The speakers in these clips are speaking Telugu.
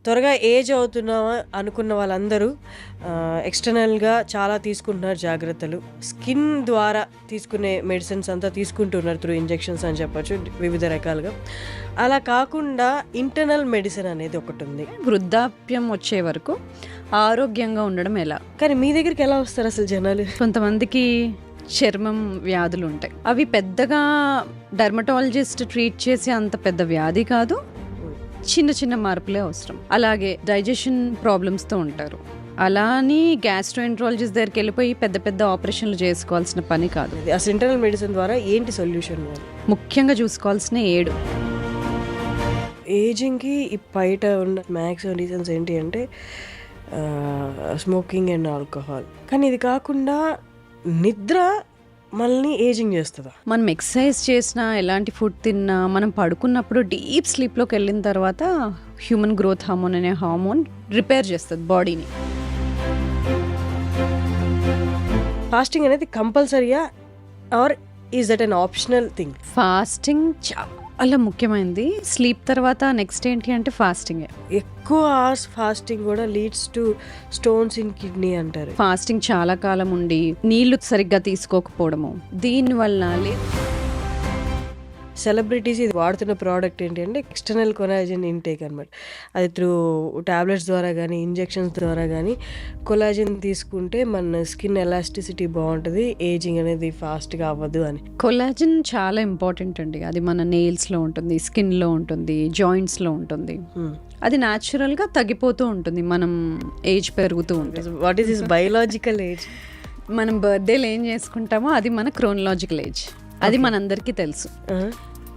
త్వరగా ఏజ్ అవుతున్నామా అనుకున్న వాళ్ళందరూ ఎక్స్టర్నల్గా చాలా తీసుకుంటున్నారు జాగ్రత్తలు. స్కిన్ ద్వారా తీసుకునే మెడిసిన్స్ అంతా తీసుకుంటున్నారు త్రూ ఇంజెక్షన్స్ అని చెప్పచ్చు వివిధ రకాలుగా. అలా కాకుండా ఇంటర్నల్ మెడిసిన్ అనేది ఒకటి ఉంది. వృద్ధాప్యం వచ్చే వరకు ఆరోగ్యంగా ఉండడం ఎలా? కానీ మీ దగ్గరికి ఎలా వస్తారు అసలు జనాలు? కొంతమందికి చర్మం వ్యాధులు ఉంటాయి. అవి పెద్దగా డర్మటాలజిస్ట్ ట్రీట్ చేసే అంత పెద్ద వ్యాధి కాదు, చిన్న చిన్న మార్పులే అవసరం. అలాగే డైజెషన్ ప్రాబ్లమ్స్తో ఉంటారు. అలా అని గ్యాస్ట్రోఎంట్రాలజిస్ట్ దగ్గరికి వెళ్ళిపోయి పెద్ద పెద్ద ఆపరేషన్లు చేసుకోవాల్సిన పని కాదు. అసలు ఇంటర్నల్ మెడిసిన్ ద్వారా ఏంటి సొల్యూషన్? ముఖ్యంగా చూసుకోవాల్సిన 7 ఏజింగ్కి బయట ఉన్న మ్యాక్సిమం రీజన్స్ ఏంటి అంటే స్మోకింగ్ అండ్ ఆల్కహాల్. కానీ ఇది కాకుండా నిద్ర మనల్ని ఏజింగ్ చేస్తుందా? మనం ఎక్సర్సైజ్ చేసినా, ఎలాంటి ఫుడ్ తిన్నా, మనం పడుకున్నప్పుడు డీప్ స్లీప్లోకి వెళ్ళిన తర్వాత హ్యూమన్ గ్రోత్ హార్మోన్ అనే హార్మోన్ రిపేర్ చేస్తుంది బాడీని. ఫాస్టింగ్ అనేది కంపల్సరీయా or is that an optional thing? Fasting చాలా ముఖ్యమైనది. స్లీప్ తర్వాత నెక్స్ట్ ఏంటి అంటే ఫాస్టింగ్. ఎక్కువ అవర్స్ ఫాస్టింగ్ కూడా leads to stones in kidney అంటారు. ఫాస్టింగ్ చాలా కాలం ఉండి నీళ్లు సరిగ్గా తీసుకోకపోవడము, దీనివల్ల సెలబ్రిటీస్ ఇది వాడుతున్న ప్రోడక్ట్ ఏంటి అంటే ఎక్స్టర్నల్ కొలాజిన్ ఇంటేక్ అనమాట. అది త్రూ టాబ్లెట్స్ ద్వారా కానీ ఇంజెక్షన్స్ ద్వారా కానీ కొలాజిన్ తీసుకుంటే మన స్కిన్ ఎలాస్టిసిటీ బాగుంటుంది, ఏజింగ్ అనేది ఫాస్ట్గా అవ్వదు అని. కొలాజిన్ చాలా ఇంపార్టెంట్ అండి. అది మన నెయిల్స్లో ఉంటుంది, స్కిన్లో ఉంటుంది, జాయింట్స్లో ఉంటుంది. అది న్యాచురల్గా తగ్గిపోతూ ఉంటుంది మనం ఏజ్ పెరుగుతూ ఉంటుంది. What is this biological age? మనం బర్త్డేలు ఏం చేసుకుంటామో అది మన క్రోనలాజికల్ ఏజ్. అది మనందరికీ తెలుసు.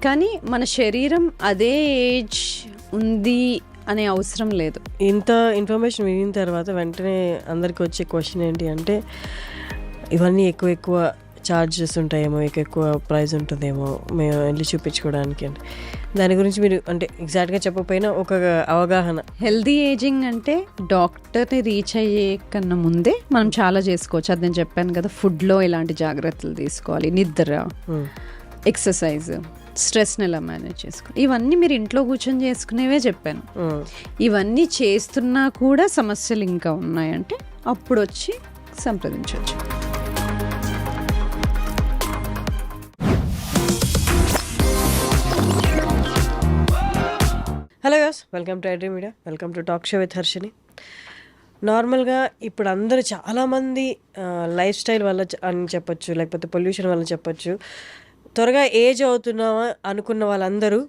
కానీ మన శరీరం అదే ఏజ్ ఉంది అనే అవసరం లేదు. ఇంత ఇన్ఫర్మేషన్ వినిన తర్వాత వెంటనే అందరికి వచ్చే క్వశ్చన్ ఏంటి అంటే ఇవన్నీ ఎక్కువ ఛార్జెస్ ఉంటాయేమో, ఎక్కువ ప్రైస్ ఉంటుందేమో మేము వెళ్ళి చూపించుకోవడానికి అంటే దాని గురించి మీరు అంటే ఎగ్జాక్ట్గా చెప్పకపోయినా ఒక అవగాహన. హెల్దీ ఏజింగ్ అంటే డాక్టర్ని రీచ్ అయ్యే కన్నా ముందే మనం చాలా చేసుకోవచ్చు. అది నేను చెప్పాను కదా, ఫుడ్లో ఎలాంటి జాగ్రత్తలు తీసుకోవాలి, నిద్ర, ఎక్సర్సైజ్, స్ట్రెస్ని ఎలా మేనేజ్ చేసుకోవాలి, ఇవన్నీ మీరు ఇంట్లో కూర్చొని చేసుకునేవే చెప్పాను. ఇవన్నీ చేస్తున్నా కూడా సమస్యలు ఇంకా ఉన్నాయంటే అప్పుడు వచ్చి సంప్రదించవచ్చు. Hello guys, welcome to iDream media, welcome to talk show with Harshini. నార్మల్గా ఇప్పుడు అందరూ చాలామంది లైఫ్ స్టైల్ వల్ల అని చెప్పొచ్చు, లేకపోతే పొల్యూషన్ వల్ల చెప్పొచ్చు, త్వరగా ఏజ్ అవుతున్నామా అనుకున్న వాళ్ళందరూ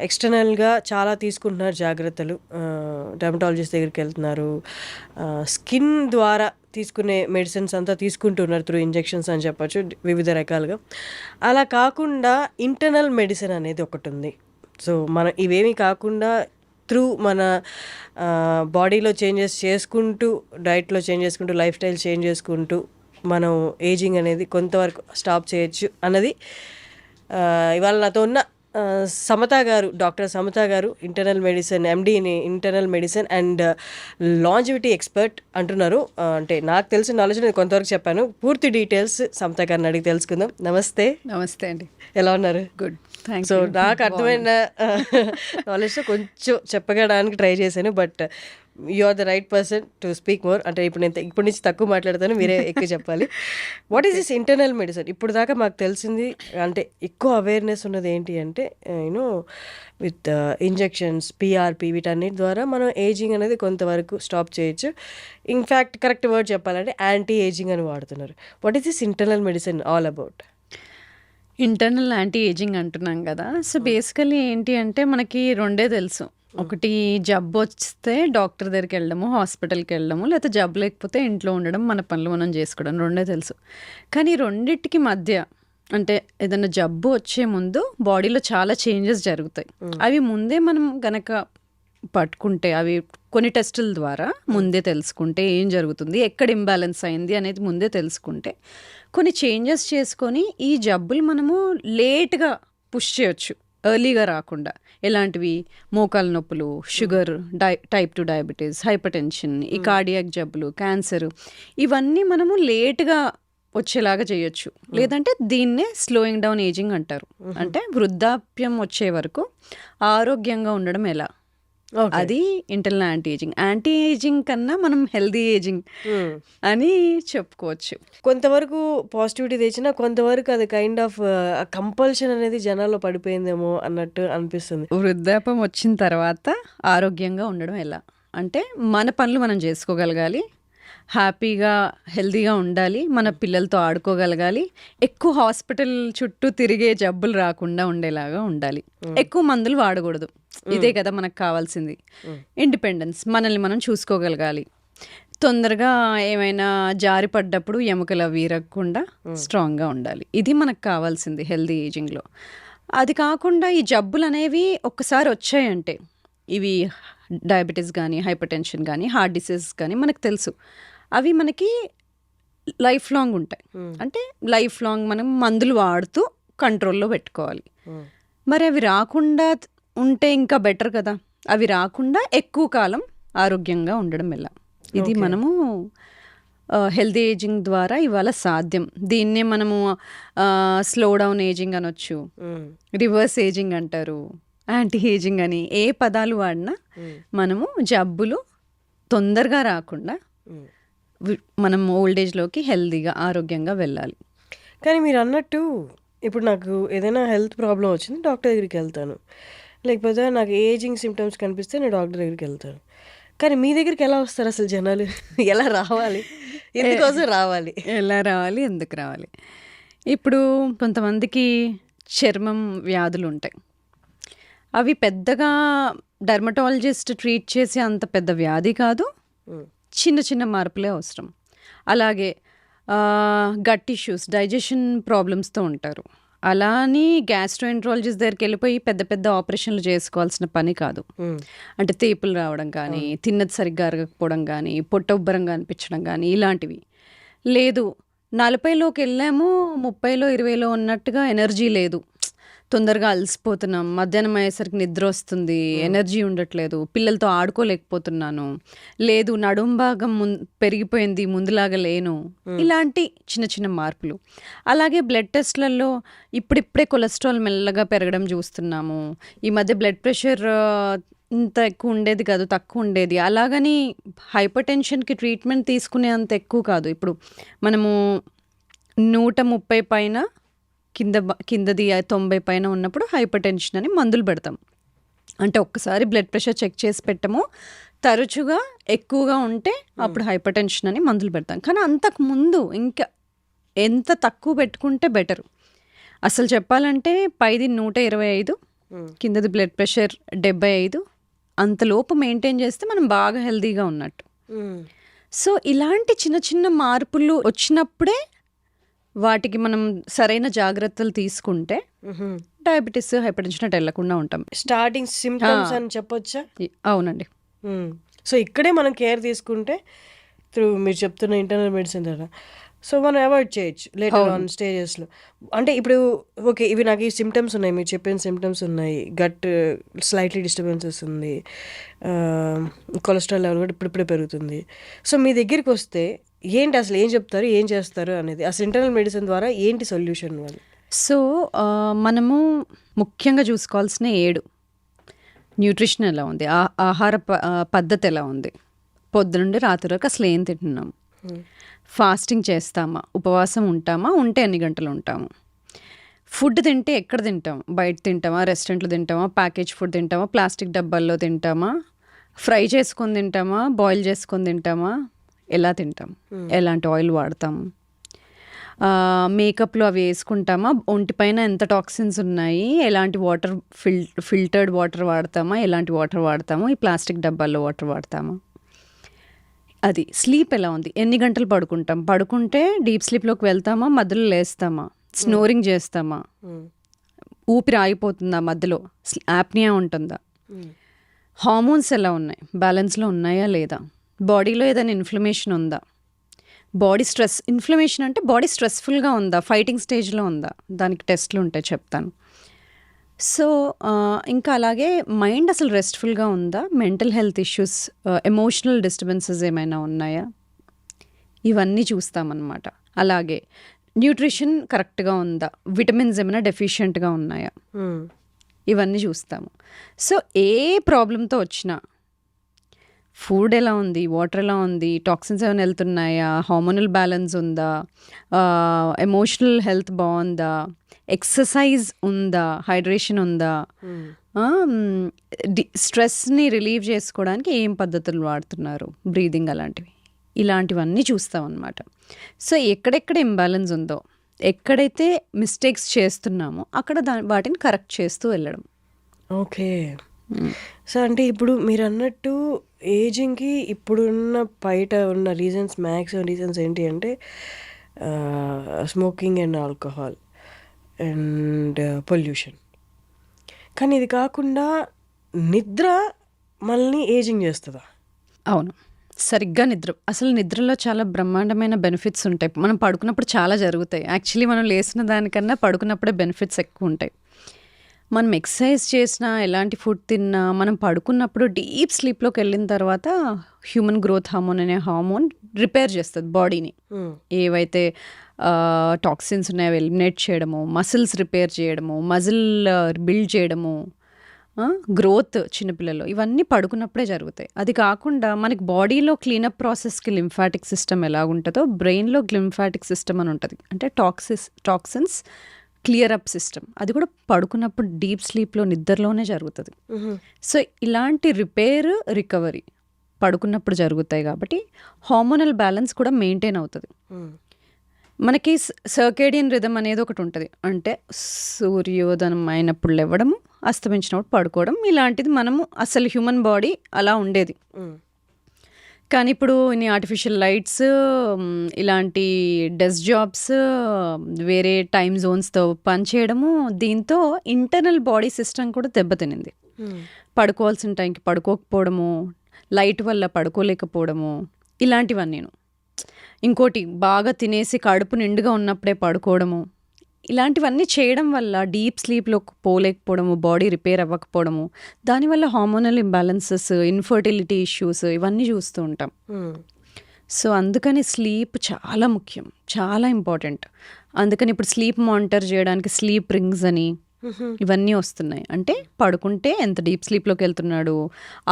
ఎక్స్టర్నల్గా చాలా తీసుకుంటున్నారు జాగ్రత్తలు. డర్మటాలజిస్ట్ దగ్గరికి వెళ్తున్నారు, స్కిన్ ద్వారా తీసుకునే మెడిసిన్స్ అంతా తీసుకుంటున్నారు త్రూ ఇంజెక్షన్స్ అని చెప్పచ్చు వివిధ రకాలుగా. అలా కాకుండా ఇంటర్నల్ మెడిసిన్ అనేది ఒకటి ఉంది. సో మనం ఇవేమీ కాకుండా త్రూ మన బాడీలో చేంజెస్ చేసుకుంటూ, డైట్లో చేంజ్ చేసుకుంటూ, లైఫ్ స్టైల్ చేంజ్ చేసుకుంటూ మనం ఏజింగ్ అనేది కొంతవరకు స్టాప్ చేయొచ్చు అన్నది ఇవాళ నాతో ఉన్న సమతా గారు, డాక్టర్ సమతా గారు, ఇంటర్నల్ మెడిసిన్ ఎండీని, internal medicine and longevity expert అంటున్నారు. అంటే నాకు తెలిసిన నాలెడ్జ్ నేను కొంతవరకు చెప్పాను. పూర్తి డీటెయిల్స్ సమతా గారిని అడిగి తెలుసుకుందాం. నమస్తే. నమస్తే అండి, ఎలా ఉన్నారు? గుడ్. సో నాకు అర్థమైన నాలెడ్జ్తో కొంచెం చెప్పగడానికి ట్రై చేశాను, but you are the right person to speak more. అంటే ఇప్పుడు నేను ఇప్పటి నుంచి తక్కువ మాట్లాడతాను, మీరే ఎక్కువ చెప్పాలి. What is this internal medicine? ఇప్పుడు దాకా మాకు తెలిసింది అంటే ఎక్కువ అవేర్నెస్ ఉన్నది ఏంటి అంటే యూనో విత్ ఇంజెక్షన్స్, పిఆర్పి, వీటన్నిటి ద్వారా మనం ఏజింగ్ అనేది కొంతవరకు స్టాప్ చేయొచ్చు. ఇన్ఫ్యాక్ట్ కరెక్ట్ వర్డ్ చెప్పాలంటే యాంటీ ఏజింగ్ అని వాడుతున్నారు. What is this internal medicine all about? Internal anti ageing అంటున్నాం కదా. సో బేసికలీ ఏంటి అంటే మనకి రెండే తెలుసు. ఒకటి జబ్బు వస్తే డాక్టర్ దగ్గరికి వెళ్ళడము, హాస్పిటల్కి వెళ్ళడము, లేకపోతే జబ్బు లేకపోతే ఇంట్లో ఉండడం, మన పనులు మనం చేసుకోవడం, రెండే తెలుసు. కానీ రెండింటికి మధ్య అంటే ఏదైనా జబ్బు వచ్చే ముందు బాడీలో చాలా చేంజెస్ జరుగుతాయి. అవి ముందే మనం గనక పట్టుకుంటే, అవి కొన్ని టెస్టుల ద్వారా ముందే తెలుసుకుంటే ఏం జరుగుతుంది, ఎక్కడ ఇంబ్యాలెన్స్ అయింది అనేది ముందే తెలుసుకుంటే కొన్ని చేంజెస్ చేసుకొని ఈ జబ్బులు మనము లేట్గా పుష్ చేయొచ్చు, ఎర్లీగా రాకుండా. ఎలాంటివి? మోకాల నొప్పులు, sugar, type 2 diabetes, hyper tension, ఈ కార్డియాక్ జబ్బులు, క్యాన్సర్, ఇవన్నీ మనము లేట్గా వచ్చేలాగా చేయొచ్చు. లేదంటే దీన్నే స్లోయింగ్ డౌన్ ఏజింగ్ అంటారు. అంటే వృద్ధాప్యం వచ్చే వరకు ఆరోగ్యంగా ఉండడం ఎలా, ఓకే. అది internal anti ageing. Anti ageing కన్నా మనం హెల్దీ ఏజింగ్ అని చెప్పుకోవచ్చు. కొంతవరకు పాజిటివిటీ తెచ్చినా కొంతవరకు అది కైండ్ ఆఫ్ కంపల్షన్ అనేది జనాల్లో పడిపోయిందేమో అన్నట్టు అనిపిస్తుంది. వృద్ధాప్యం వచ్చిన తర్వాత ఆరోగ్యంగా ఉండడం ఎలా అంటే మన పనులు మనం చేసుకోగలగాలి, హ్యాపీగా హెల్దీగా ఉండాలి, మన పిల్లలతో ఆడుకోగలగాలి, ఎక్కువ హాస్పిటల్ చుట్టూ తిరిగే జబ్బులు రాకుండా ఉండేలాగా ఉండాలి, ఎక్కువ మందులు వాడకూడదు. ఇదే కదా మనకు కావాల్సింది. ఇండిపెండెన్స్, మనల్ని మనం చూసుకోగలగాలి, తొందరగా ఏమైనా జారి పడ్డప్పుడు ఎముకలు వీరకుండా స్ట్రాంగ్గా ఉండాలి. ఇది మనకు కావాల్సింది హెల్దీ ఏజింగ్లో. అది కాకుండా ఈ జబ్బులు అనేవి ఒక్కసారి వచ్చాయంటే, ఇవి డయాబెటీస్ కానీ, హైపర్ టెన్షన్ కానీ, హార్ట్ డిసీజ్ కానీ మనకు తెలుసు, అవి మనకి లైఫ్ లాంగ్ ఉంటాయి. అంటే లైఫ్ లాంగ్ మనం మందులు వాడుతూ కంట్రోల్లో పెట్టుకోవాలి. మరి అవి రాకుండా ఉంటే ఇంకా బెటర్ కదా. అవి రాకుండా ఎక్కువ కాలం ఆరోగ్యంగా ఉండడం ఎలా, ఇది మనము హెల్దీ ఏజింగ్ ద్వారా ఇవాళ సాధ్యం. దీన్నే మనము స్లో డౌన్ ఏజింగ్ అనొచ్చు, రివర్స్ ఏజింగ్ అంటారు, యాంటీ ఏజింగ్ అని. ఏ పదాలు వాడినా మనము జబ్బులు తొందరగా రాకుండా మనం ఓల్డ్ ఏజ్లోకి హెల్దీగా ఆరోగ్యంగా వెళ్ళాలి. కానీ మీరు అన్నట్టు ఇప్పుడు నాకు ఏదైనా హెల్త్ ప్రాబ్లం వచ్చింది, డాక్టర్ దగ్గరికి వెళ్తాను. లేకపోతే నాకు ఏజింగ్ సిమ్టమ్స్ కనిపిస్తే నేను డాక్టర్ దగ్గరికి వెళ్తాను. కానీ మీ దగ్గరికి ఎలా వస్తారు అసలు జనాలు? ఎలా రావాలి, ఎందుకోసం రావాలి, ఎలా రావాలి, ఎందుకు రావాలి? ఇప్పుడు కొంతమందికి చర్మం వ్యాధులు ఉంటాయి. అవి పెద్దగా డర్మటాలజిస్ట్ ట్రీట్ చేసే అంత పెద్ద వ్యాధి కాదు, చిన్న చిన్న మార్పులే అవసరం. అలాగే గట్ ఇష్యూస్, డైజెషన్ ప్రాబ్లమ్స్తో ఉంటారు. అలా అని గ్యాస్ట్రోఎంట్రాలజిస్ట్ దగ్గరికి వెళ్ళిపోయి పెద్ద పెద్ద ఆపరేషన్లు చేసుకోవాల్సిన పని కాదు. అంటే తేపులు రావడం కానీ, తిన్నది సరిగ్గా అరగకపోవడం కానీ, పొట్ట ఉబ్బరంగా అనిపించడం కానీ, ఇలాంటివి. లేదు 40లోకి వెళ్ళాము, 30లో 20లో ఉన్నట్టుగా ఎనర్జీ లేదు, తొందరగా అలసిపోతున్నాం, మధ్యాహ్నం అయ్యేసరికి నిద్ర వస్తుంది, ఎనర్జీ ఉండట్లేదు, పిల్లలతో ఆడుకోలేకపోతున్నాను, లేదు నడుం భాగం పెరిగిపోయింది, ముందులాగా లేను, ఇలాంటి చిన్న చిన్న మార్పులు. అలాగే బ్లడ్ టెస్ట్లలో ఇప్పుడిప్పుడే కొలెస్ట్రాల్ మెల్లగా పెరగడం చూస్తున్నాము. ఈ మధ్య బ్లడ్ ప్రెషర్ ఇంత ఎక్కువ ఉండేది కాదు, తక్కువ ఉండేది. అలాగని హైపర్ టెన్షన్కి ట్రీట్మెంట్ తీసుకునే అంత ఎక్కువ కాదు. ఇప్పుడు మనము 130 పైన కిందది 90 పైన ఉన్నప్పుడు హైపర్ టెన్షన్ అని మందులు పెడతాం. అంటే ఒక్కసారి బ్లడ్ ప్రెషర్ చెక్ చేసి పెట్టము, తరచుగా ఎక్కువగా ఉంటే అప్పుడు హైపర్ టెన్షన్ అని మందులు పెడతాం. కానీ అంతకు ముందు ఇంకా ఎంత తక్కువ పెట్టుకుంటే బెటరు. అసలు చెప్పాలంటే పైది 125, కిందది బ్లడ్ ప్రెషర్ 75, అంతలోపు మెయింటైన్ చేస్తే మనం బాగా హెల్తీగా ఉన్నట్టు. సో ఇలాంటి చిన్న చిన్న మార్పులు వచ్చినప్పుడే వాటికి మనం సరైన జాగ్రత్తలు తీసుకుంటే డయాబెటీస్, హైపర్ టెన్షన్ అటు వెళ్లకుండా ఉంటాం. స్టార్టింగ్ సిమ్టమ్స్ అని చెప్పొచ్చా? అవునండి. సో ఇక్కడే మనం కేర్ తీసుకుంటే త్రూ మీరు చెప్తున్న ఇంటర్నల్ మెడిసిన్ ద్వారా సో మనం అవాయిడ్ చేయొచ్చు లేటర్ ఆన్ స్టేజెస్లో. అంటే ఇప్పుడు ఓకే, ఇవి నాకు ఈ సిమ్టమ్స్ ఉన్నాయి, మీరు చెప్పిన సిమ్టమ్స్ ఉన్నాయి, గట్ స్లైట్లీ డిస్టర్బెన్సెస్ ఉంది, కొలెస్ట్రాల్ లెవెల్ కూడా ఇప్పుడిప్పుడే పెరుగుతుంది. సో మీ దగ్గరికి వస్తే ఏంటి అసలు ఏం చెప్తారు, ఏం చేస్తారు అనేది, అసలు ఇంటర్నల్ మెడిసిన్ ద్వారా ఏంటి సొల్యూషన్ వాళ్ళు? సో మనము ముఖ్యంగా చూసుకోవాల్సిన 7 న్యూట్రిషన్ ఎలా ఉంది, ఆహార పద్ధతి ఎలా ఉంది, పొద్దునుండి రాత్రి వరకు అసలు ఏం తింటున్నాము, ఫాస్టింగ్ చేస్తామా, ఉపవాసం ఉంటామా, ఉంటే ఎన్ని గంటలు ఉంటాము, ఫుడ్ తింటే ఎక్కడ తింటాం, బయట తింటామా, రెస్టారెంట్లో తింటామా, ప్యాకేజ్ ఫుడ్ తింటామా, ప్లాస్టిక్ డబ్బాల్లో తింటామా, ఫ్రై చేసుకొని తింటామా, బాయిల్ చేసుకొని తింటామా, ఎలా తింటాం, ఎలాంటి ఆయిల్ వాడతాము, మేకప్లో అవి వేసుకుంటామా, ఒంటిపైన ఎంత టాక్సిన్స్ ఉన్నాయి, ఎలాంటి వాటర్ ఫిల్టర్డ్ వాటర్ వాడతామా, ఎలాంటి వాటర్ వాడతాము, ఈ ప్లాస్టిక్ డబ్బాల్లో వాటర్ వాడతామా, అది స్లీప్ ఎలా ఉంది, ఎన్ని గంటలు పడుకుంటాం, పడుకుంటే డీప్ స్లీప్లోకి వెళ్తామా, మధ్యలో లేస్తామా, స్నోరింగ్ చేస్తామా, ఊపిరి ఆగిపోతుందా మధ్యలో, యాప్నియా ఉంటుందా, హార్మోన్స్ ఎలా ఉన్నాయి, బ్యాలెన్స్లో ఉన్నాయా లేదా, బాడీలో ఏదైనా ఇన్ఫ్లమేషన్ ఉందా, బాడీ స్ట్రెస్, ఇన్ఫ్లమేషన్ అంటే బాడీ స్ట్రెస్ఫుల్గా ఉందా, ఫైటింగ్ స్టేజ్లో ఉందా, దానికి టెస్ట్లు ఉంటాయి చెప్తాను. సో ఇంకా అలాగే మైండ్ అసలు రెస్ట్ఫుల్గా ఉందా, mental health issues, emotional disturbances ఏమైనా ఉన్నాయా, ఇవన్నీ చూస్తామన్నమాట. అలాగే న్యూట్రిషన్ కరెక్ట్గా ఉందా, విటమిన్స్ ఏమైనా డెఫిషియెంట్గా ఉన్నాయా, ఇవన్నీ చూస్తాము. సో ఏ ప్రాబ్లంతో వచ్చినా ఫుడ్ ఎలా ఉంది, వాటర్ ఎలా ఉంది, టాక్సిన్స్ ఏమైనా వెళ్తున్నాయా, హార్మోనల్ బ్యాలెన్స్ ఉందా, ఎమోషనల్ హెల్త్ బాగుందా, ఎక్సర్సైజ్ ఉందా, హైడ్రేషన్ ఉందా, స్ట్రెస్ని రిలీవ్ చేసుకోవడానికి ఏం పద్ధతులు వాడుతున్నారు, బ్రీదింగ్ అలాంటివి, ఇలాంటివన్నీ చూస్తాం అన్నమాట. సో ఎక్కడెక్కడ ఇంబ్యాలెన్స్ ఉందో, ఎక్కడైతే మిస్టేక్స్ చేస్తున్నామో అక్కడ వాటిని కరెక్ట్ చేస్తూ వెళ్ళడం. ఓకే. సో అంటే ఇప్పుడు మీరు అన్నట్టు ఏజింగ్కి ఇప్పుడున్న బయట ఉన్న రీజన్స్, మ్యాక్సిమం రీజన్స్ ఏంటి అంటే smoking and alcohol and pollution. కానీ ఇది కాకుండా నిద్ర మనల్ని ఏజింగ్ చేస్తుందా? అవును, సరిగ్గా నిద్ర. అసలు నిద్రలో చాలా బ్రహ్మాండమైన బెనిఫిట్స్ ఉంటాయి. మనం పడుకున్నప్పుడు చాలా జరుగుతాయి. యాక్చువల్లీ మనం లేచిన దానికన్నా పడుకున్నప్పుడే బెనిఫిట్స్ ఎక్కువ ఉంటాయి. మనం ఎక్సర్సైజ్ చేసినా, ఎలాంటి ఫుడ్ తిన్నా, మనం పడుకున్నప్పుడు డీప్ స్లీప్లోకి వెళ్ళిన తర్వాత హ్యూమన్ గ్రోత్ హార్మోన్ అనే హార్మోన్ రిపేర్ చేస్తుంది బాడీని. ఏవైతే టాక్సిన్స్ ఉన్నాయో ఎలిమినేట్ చేయడము, మసిల్స్ రిపేర్ చేయడము, మజిల్ బిల్డ్ చేయడము, గ్రోత్ చిన్నపిల్లలు, ఇవన్నీ పడుకున్నప్పుడే జరుగుతాయి. అది కాకుండా మనకి బాడీలో క్లీనప్ ప్రాసెస్కి లింఫాటిక్ సిస్టమ్ ఎలా ఉంటుందో బ్రెయిన్లో లింఫాటిక్ సిస్టమ్ అని ఉంటుంది. అంటే టాక్సిన్స్ క్లియర్ అప్ సిస్టమ్, అది కూడా పడుకున్నప్పుడు డీప్ స్లీప్లో నిద్రలోనే జరుగుతుంది. సో ఇలాంటి రిపేర్, రికవరీ పడుకున్నప్పుడు జరుగుతాయి కాబట్టి హార్మోనల్ బ్యాలెన్స్ కూడా మెయింటైన్ అవుతుంది. మనకి సర్కేడియన్ రిథమ్ అనేది ఒకటి ఉంటుంది. అంటే సూర్యోదయం అయినప్పుడు లేవడము, అస్తమించినప్పుడు పడుకోవడం, ఇలాంటిది మనము అసలు హ్యూమన్ బాడీ అలా ఉండేది. కానీ ఇప్పుడు ఇన్ని ఆర్టిఫిషియల్ లైట్స్, ఇలాంటి డెస్క్ జాబ్స్, వేరే టైమ్ జోన్స్తో పనిచేయడము, దీంతో ఇంటర్నల్ బాడీ సిస్టమ్ కూడా దెబ్బతినింది. పడుకోవాల్సిన టైంకి పడుకోకపోవడము, లైట్ వల్ల పడుకోలేకపోవడము, ఇలాంటివన్నీ. ఇంకోటి బాగా తినేసి కడుపు నిండుగా ఉన్నప్పుడే పడుకోవడము, ఇలాంటివన్నీ చేయడం వల్ల డీప్ స్లీప్లో పోలేకపోవడము, బాడీ రిపేర్ అవ్వకపోవడము, దానివల్ల హార్మోనల్ ఇంబ్యాలెన్సెస్, ఇన్ఫర్టిలిటీ ఇష్యూస్, ఇవన్నీ చూస్తూ ఉంటాం. సో అందుకని స్లీప్ చాలా ముఖ్యం, చాలా ఇంపార్టెంట్. అందుకని ఇప్పుడు స్లీప్ మానిటర్ చేయడానికి స్లీప్ రింగ్స్ అని ఇవన్నీ వస్తున్నాయి. అంటే పడుకుంటే ఎంత డీప్ స్లీప్లోకి వెళ్తున్నాడు,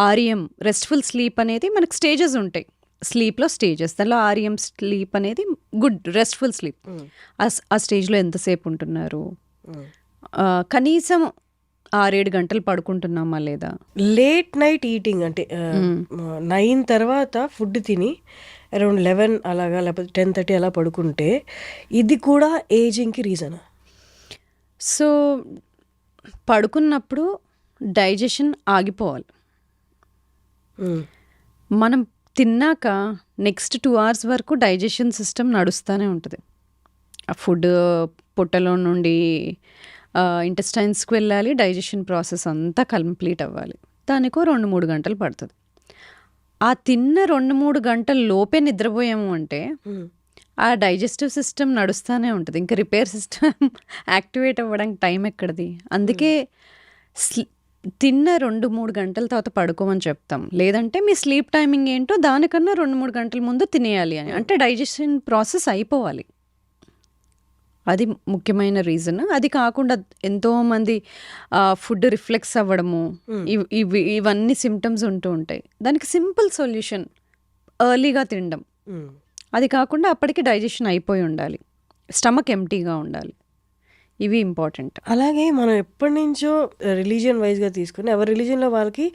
ఆర్ఎం రెస్ట్ఫుల్ స్లీప్ అనేది మనకు స్టేజెస్ ఉంటాయి. స్లీప్లో స్టేజెస్, దానిలో ఆర్ఎం స్లీప్ అనేది గుడ్ రెస్ట్ఫుల్ స్లీప్. ఆ స్టేజ్లో ఎంతసేపు ఉంటున్నారు, కనీసం 6-7 గంటలు పడుకుంటున్నామా లేదా. లేట్ నైట్ ఈటింగ్ అంటే 9 తర్వాత ఫుడ్ తిని అరౌండ్ 11 అలాగా, లేకపోతే 10:30 అలా పడుకుంటే ఇది కూడా ఏజింగ్కి రీజనా? సో పడుకున్నప్పుడు డైజెషన్ ఆగిపోవాలి. మనం తిన్నాక నెక్స్ట్ 2 hours వరకు డైజెషన్ సిస్టమ్ నడుస్తూనే ఉంటుంది. ఆ ఫుడ్ పొట్టలో నుండి ఇంటెస్టైన్స్కి వెళ్ళాలి, డైజెషన్ ప్రాసెస్ అంతా కంప్లీట్ అవ్వాలి. దానికో 2-3 గంటలు పడుతుంది. ఆ తిన్న 2-3 గంటల లోపే నిద్రపోయాము అంటే ఆ డైజెస్టివ్ సిస్టమ్ నడుస్తూనే ఉంటుంది. ఇంకా రిపేర్ సిస్టమ్ యాక్టివేట్ అవ్వడానికి టైం ఎక్కడిది. అందుకే తిన్న 2-3 గంటల తర్వాత పడుకోమని చెప్తాం. లేదంటే మీ స్లీప్ టైమింగ్ ఏంటో దానికన్నా 2-3 గంటల ముందు తినేయాలి అని. అంటే డైజెషన్ ప్రాసెస్ అయిపోవాలి. అది ముఖ్యమైన రీజన్. అది కాకుండా ఎంతోమంది ఫుడ్ రిఫ్లెక్స్ అవ్వడము, ఇవన్నీ సిమ్టమ్స్ ఉంటూ ఉంటాయి. దానికి సింపుల్ సొల్యూషన్ ఎర్లీగా తినడం. అది కాకుండా అప్పటికి డైజెషన్ అయిపోయి ఉండాలి, స్టమక్ ఎంటీగా ఉండాలి. ఇవి ఇంపార్టెంట్. అలాగే మనం ఎప్పటి నుంచో రిలీజియన్ వైజ్గా తీసుకుని ఎవరి రిలీజియన్లో వాళ్ళకి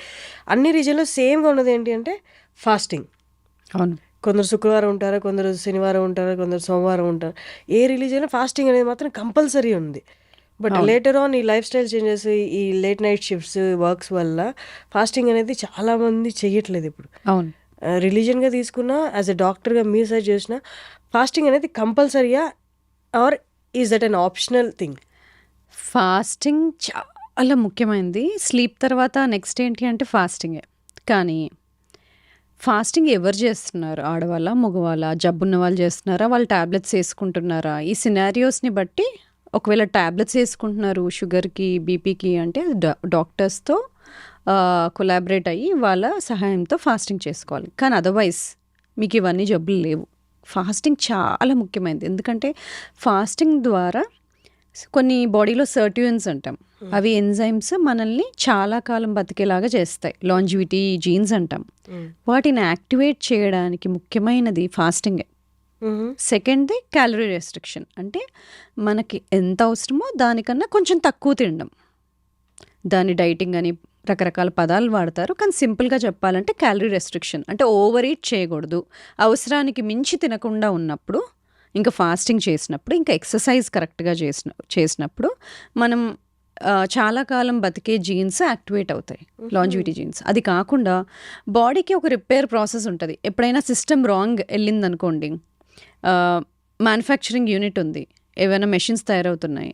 అన్ని రిలీజియన్లో సేమ్గా ఉన్నది ఏంటి అంటే ఫాస్టింగ్. అవును, కొందరు శుక్రవారం ఉంటారు, కొందరు శనివారం ఉంటారు, కొందరు సోమవారం ఉంటారు. ఏ రిలీజియన్లో ఫాస్టింగ్ అనేది మాత్రం కంపల్సరీ ఉంది. బట్ లేటర్ ఆన్ ఈ లైఫ్ స్టైల్ చేంజెస్, ఈ లేట్ నైట్ షిఫ్ట్స్, వర్క్స్ వల్ల ఫాస్టింగ్ అనేది చాలామంది చెయ్యట్లేదు ఇప్పుడు. అవును, రిలీజియన్గా తీసుకున్నా, యాజ్ ఎ డాక్టర్గా మీరు సజెస్ట్ చేసిన ఫాస్టింగ్ అనేది కంపల్సరీయా or is that an optional thing? Fasting చాలా ముఖ్యమైనది. స్లీప్ తర్వాత నెక్స్ట్ ఏంటి అంటే ఫాస్టింగే. కానీ ఫాస్టింగ్ ఎవరు చేస్తున్నారు? ఆడవాళ్ళ, మగవాళ్ళ? జబ్బున్న వాళ్ళు చేస్తున్నారా? వాళ్ళు ట్యాబ్లెట్స్ వేసుకుంటున్నారా? ఈ సినారియోస్ని బట్టి ఒకవేళ ట్యాబ్లెట్స్ వేసుకుంటున్నారు షుగర్కి, బీపీకి అంటే డాక్టర్స్తో కొలాబరేట్ అయ్యి వాళ్ళ సహాయంతో ఫాస్టింగ్ చేసుకోవాలి. కానీ అదర్వైజ్ మీకు ఇవన్నీ జబ్బులు లేవు, ఫాస్టింగ్ చాలా ముఖ్యమైనది. ఎందుకంటే ఫాస్టింగ్ ద్వారా కొన్ని బాడీలో సర్ట్యూన్స్ అంటాం, అవి ఎంజైమ్స్ మనల్ని చాలా కాలం బతికేలాగా చేస్తాయి. లాంజివిటీ జీన్స్ అంటాం. వాటిని యాక్టివేట్ చేయడానికి ముఖ్యమైనది ఫాస్టింగే. సెకండ్ది క్యాలరీ రెస్ట్రిక్షన్, అంటే మనకి ఎంత అవసరమో దానికన్నా కొంచెం తక్కువ తినడం. దాని డైటింగ్ అని రకరకాల పదాలు వాడతారు, కానీ సింపుల్గా చెప్పాలంటే క్యాలరీ రెస్ట్రిక్షన్ అంటే ఓవర్ ఈట్ చేయకూడదు. అవసరానికి మించి తినకుండా ఉన్నప్పుడు, ఇంకా ఫాస్టింగ్ చేసినప్పుడు, ఇంకా ఎక్సర్సైజ్ కరెక్ట్గా చేసినప్పుడు మనం చాలా కాలం బతికే జీన్స్ యాక్టివేట్ అవుతాయి, లాంజివిటీ జీన్స్. అది కాకుండా బాడీకి ఒక రిపేర్ ప్రాసెస్ ఉంటుంది. ఎప్పుడైనా సిస్టమ్ రాంగ్ వెళ్ళిందనుకోండి, మ్యానుఫ్యాక్చరింగ్ యూనిట్ ఉంది, ఏవైనా మెషిన్స్ తయారవుతున్నాయి,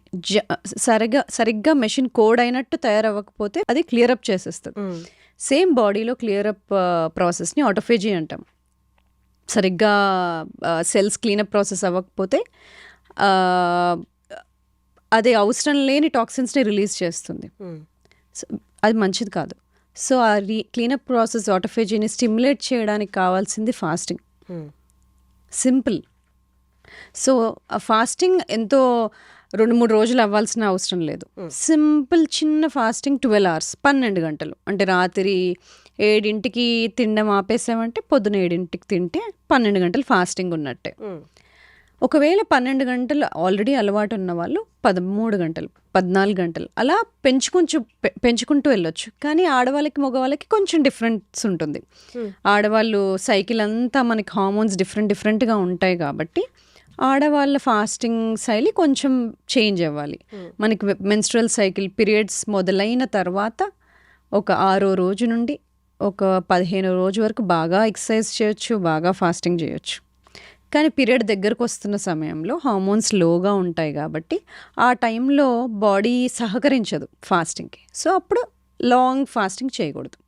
సరిగ్గా మెషిన్ కోడ్ అయినట్టు తయారవ్వకపోతే అది క్లియరప్ చేసేస్తుంది. సేమ్ బాడీలో క్లియరప్ ప్రాసెస్ని ఆటోఫేజీ అంటాం. సరిగ్గా సెల్స్ క్లీనప్ ప్రాసెస్ అవ్వకపోతే అది అవసరం లేని టాక్సిన్స్ని రిలీజ్ చేస్తుంది. అది మంచిది కాదు. సో ఆ క్లీనప్ ప్రాసెస్ ఆటోఫేజీని స్టిమ్యులేట్ చేయడానికి కావాల్సింది ఫాస్టింగ్. సింపుల్. సో ఆ ఫాస్టింగ్ ఎంతో 2-3 రోజులు అవ్వాల్సిన అవసరం లేదు. సింపుల్ చిన్న ఫాస్టింగ్ 12 hours, 12 గంటలు. అంటే రాత్రి 7ంటికి తినడం ఆపేసామంటే పొద్దున 7ంటికి తింటే 12 గంటలు ఫాస్టింగ్ ఉన్నట్టే. ఒకవేళ 12 గంటలు ఆల్రెడీ అలవాటు ఉన్న వాళ్ళు 13 గంటలు, 14 గంటలు అలా పెంచుకుంటూ వెళ్ళొచ్చు. కానీ ఆడవాళ్ళకి మగవాళ్ళకి కొంచెం డిఫరెన్స్ ఉంటుంది. ఆడవాళ్ళు సైకిల్ అంతా మనకి హార్మోన్స్ డిఫరెంట్గా ఉంటాయి కాబట్టి ఆడవాళ్ళ ఫాస్టింగ్ శైలి కొంచెం చేంజ్ అవ్వాలి. మనకి మెన్స్ట్రువల్ సైకిల్ పీరియడ్స్ మొదలైన తర్వాత ఒక 6వ రోజు నుండి ఒక 15వ రోజు వరకు బాగా ఎక్సర్సైజ్ చేయొచ్చు, బాగా ఫాస్టింగ్ చేయొచ్చు. కానీ పీరియడ్ దగ్గరకు వస్తున్న సమయంలో హార్మోన్స్ లోగా ఉంటాయి కాబట్టి ఆ టైంలో బాడీ సహకరించదు ఫాస్టింగ్కి. సో అప్పుడు లాంగ్ ఫాస్టింగ్ చేయకూడదు,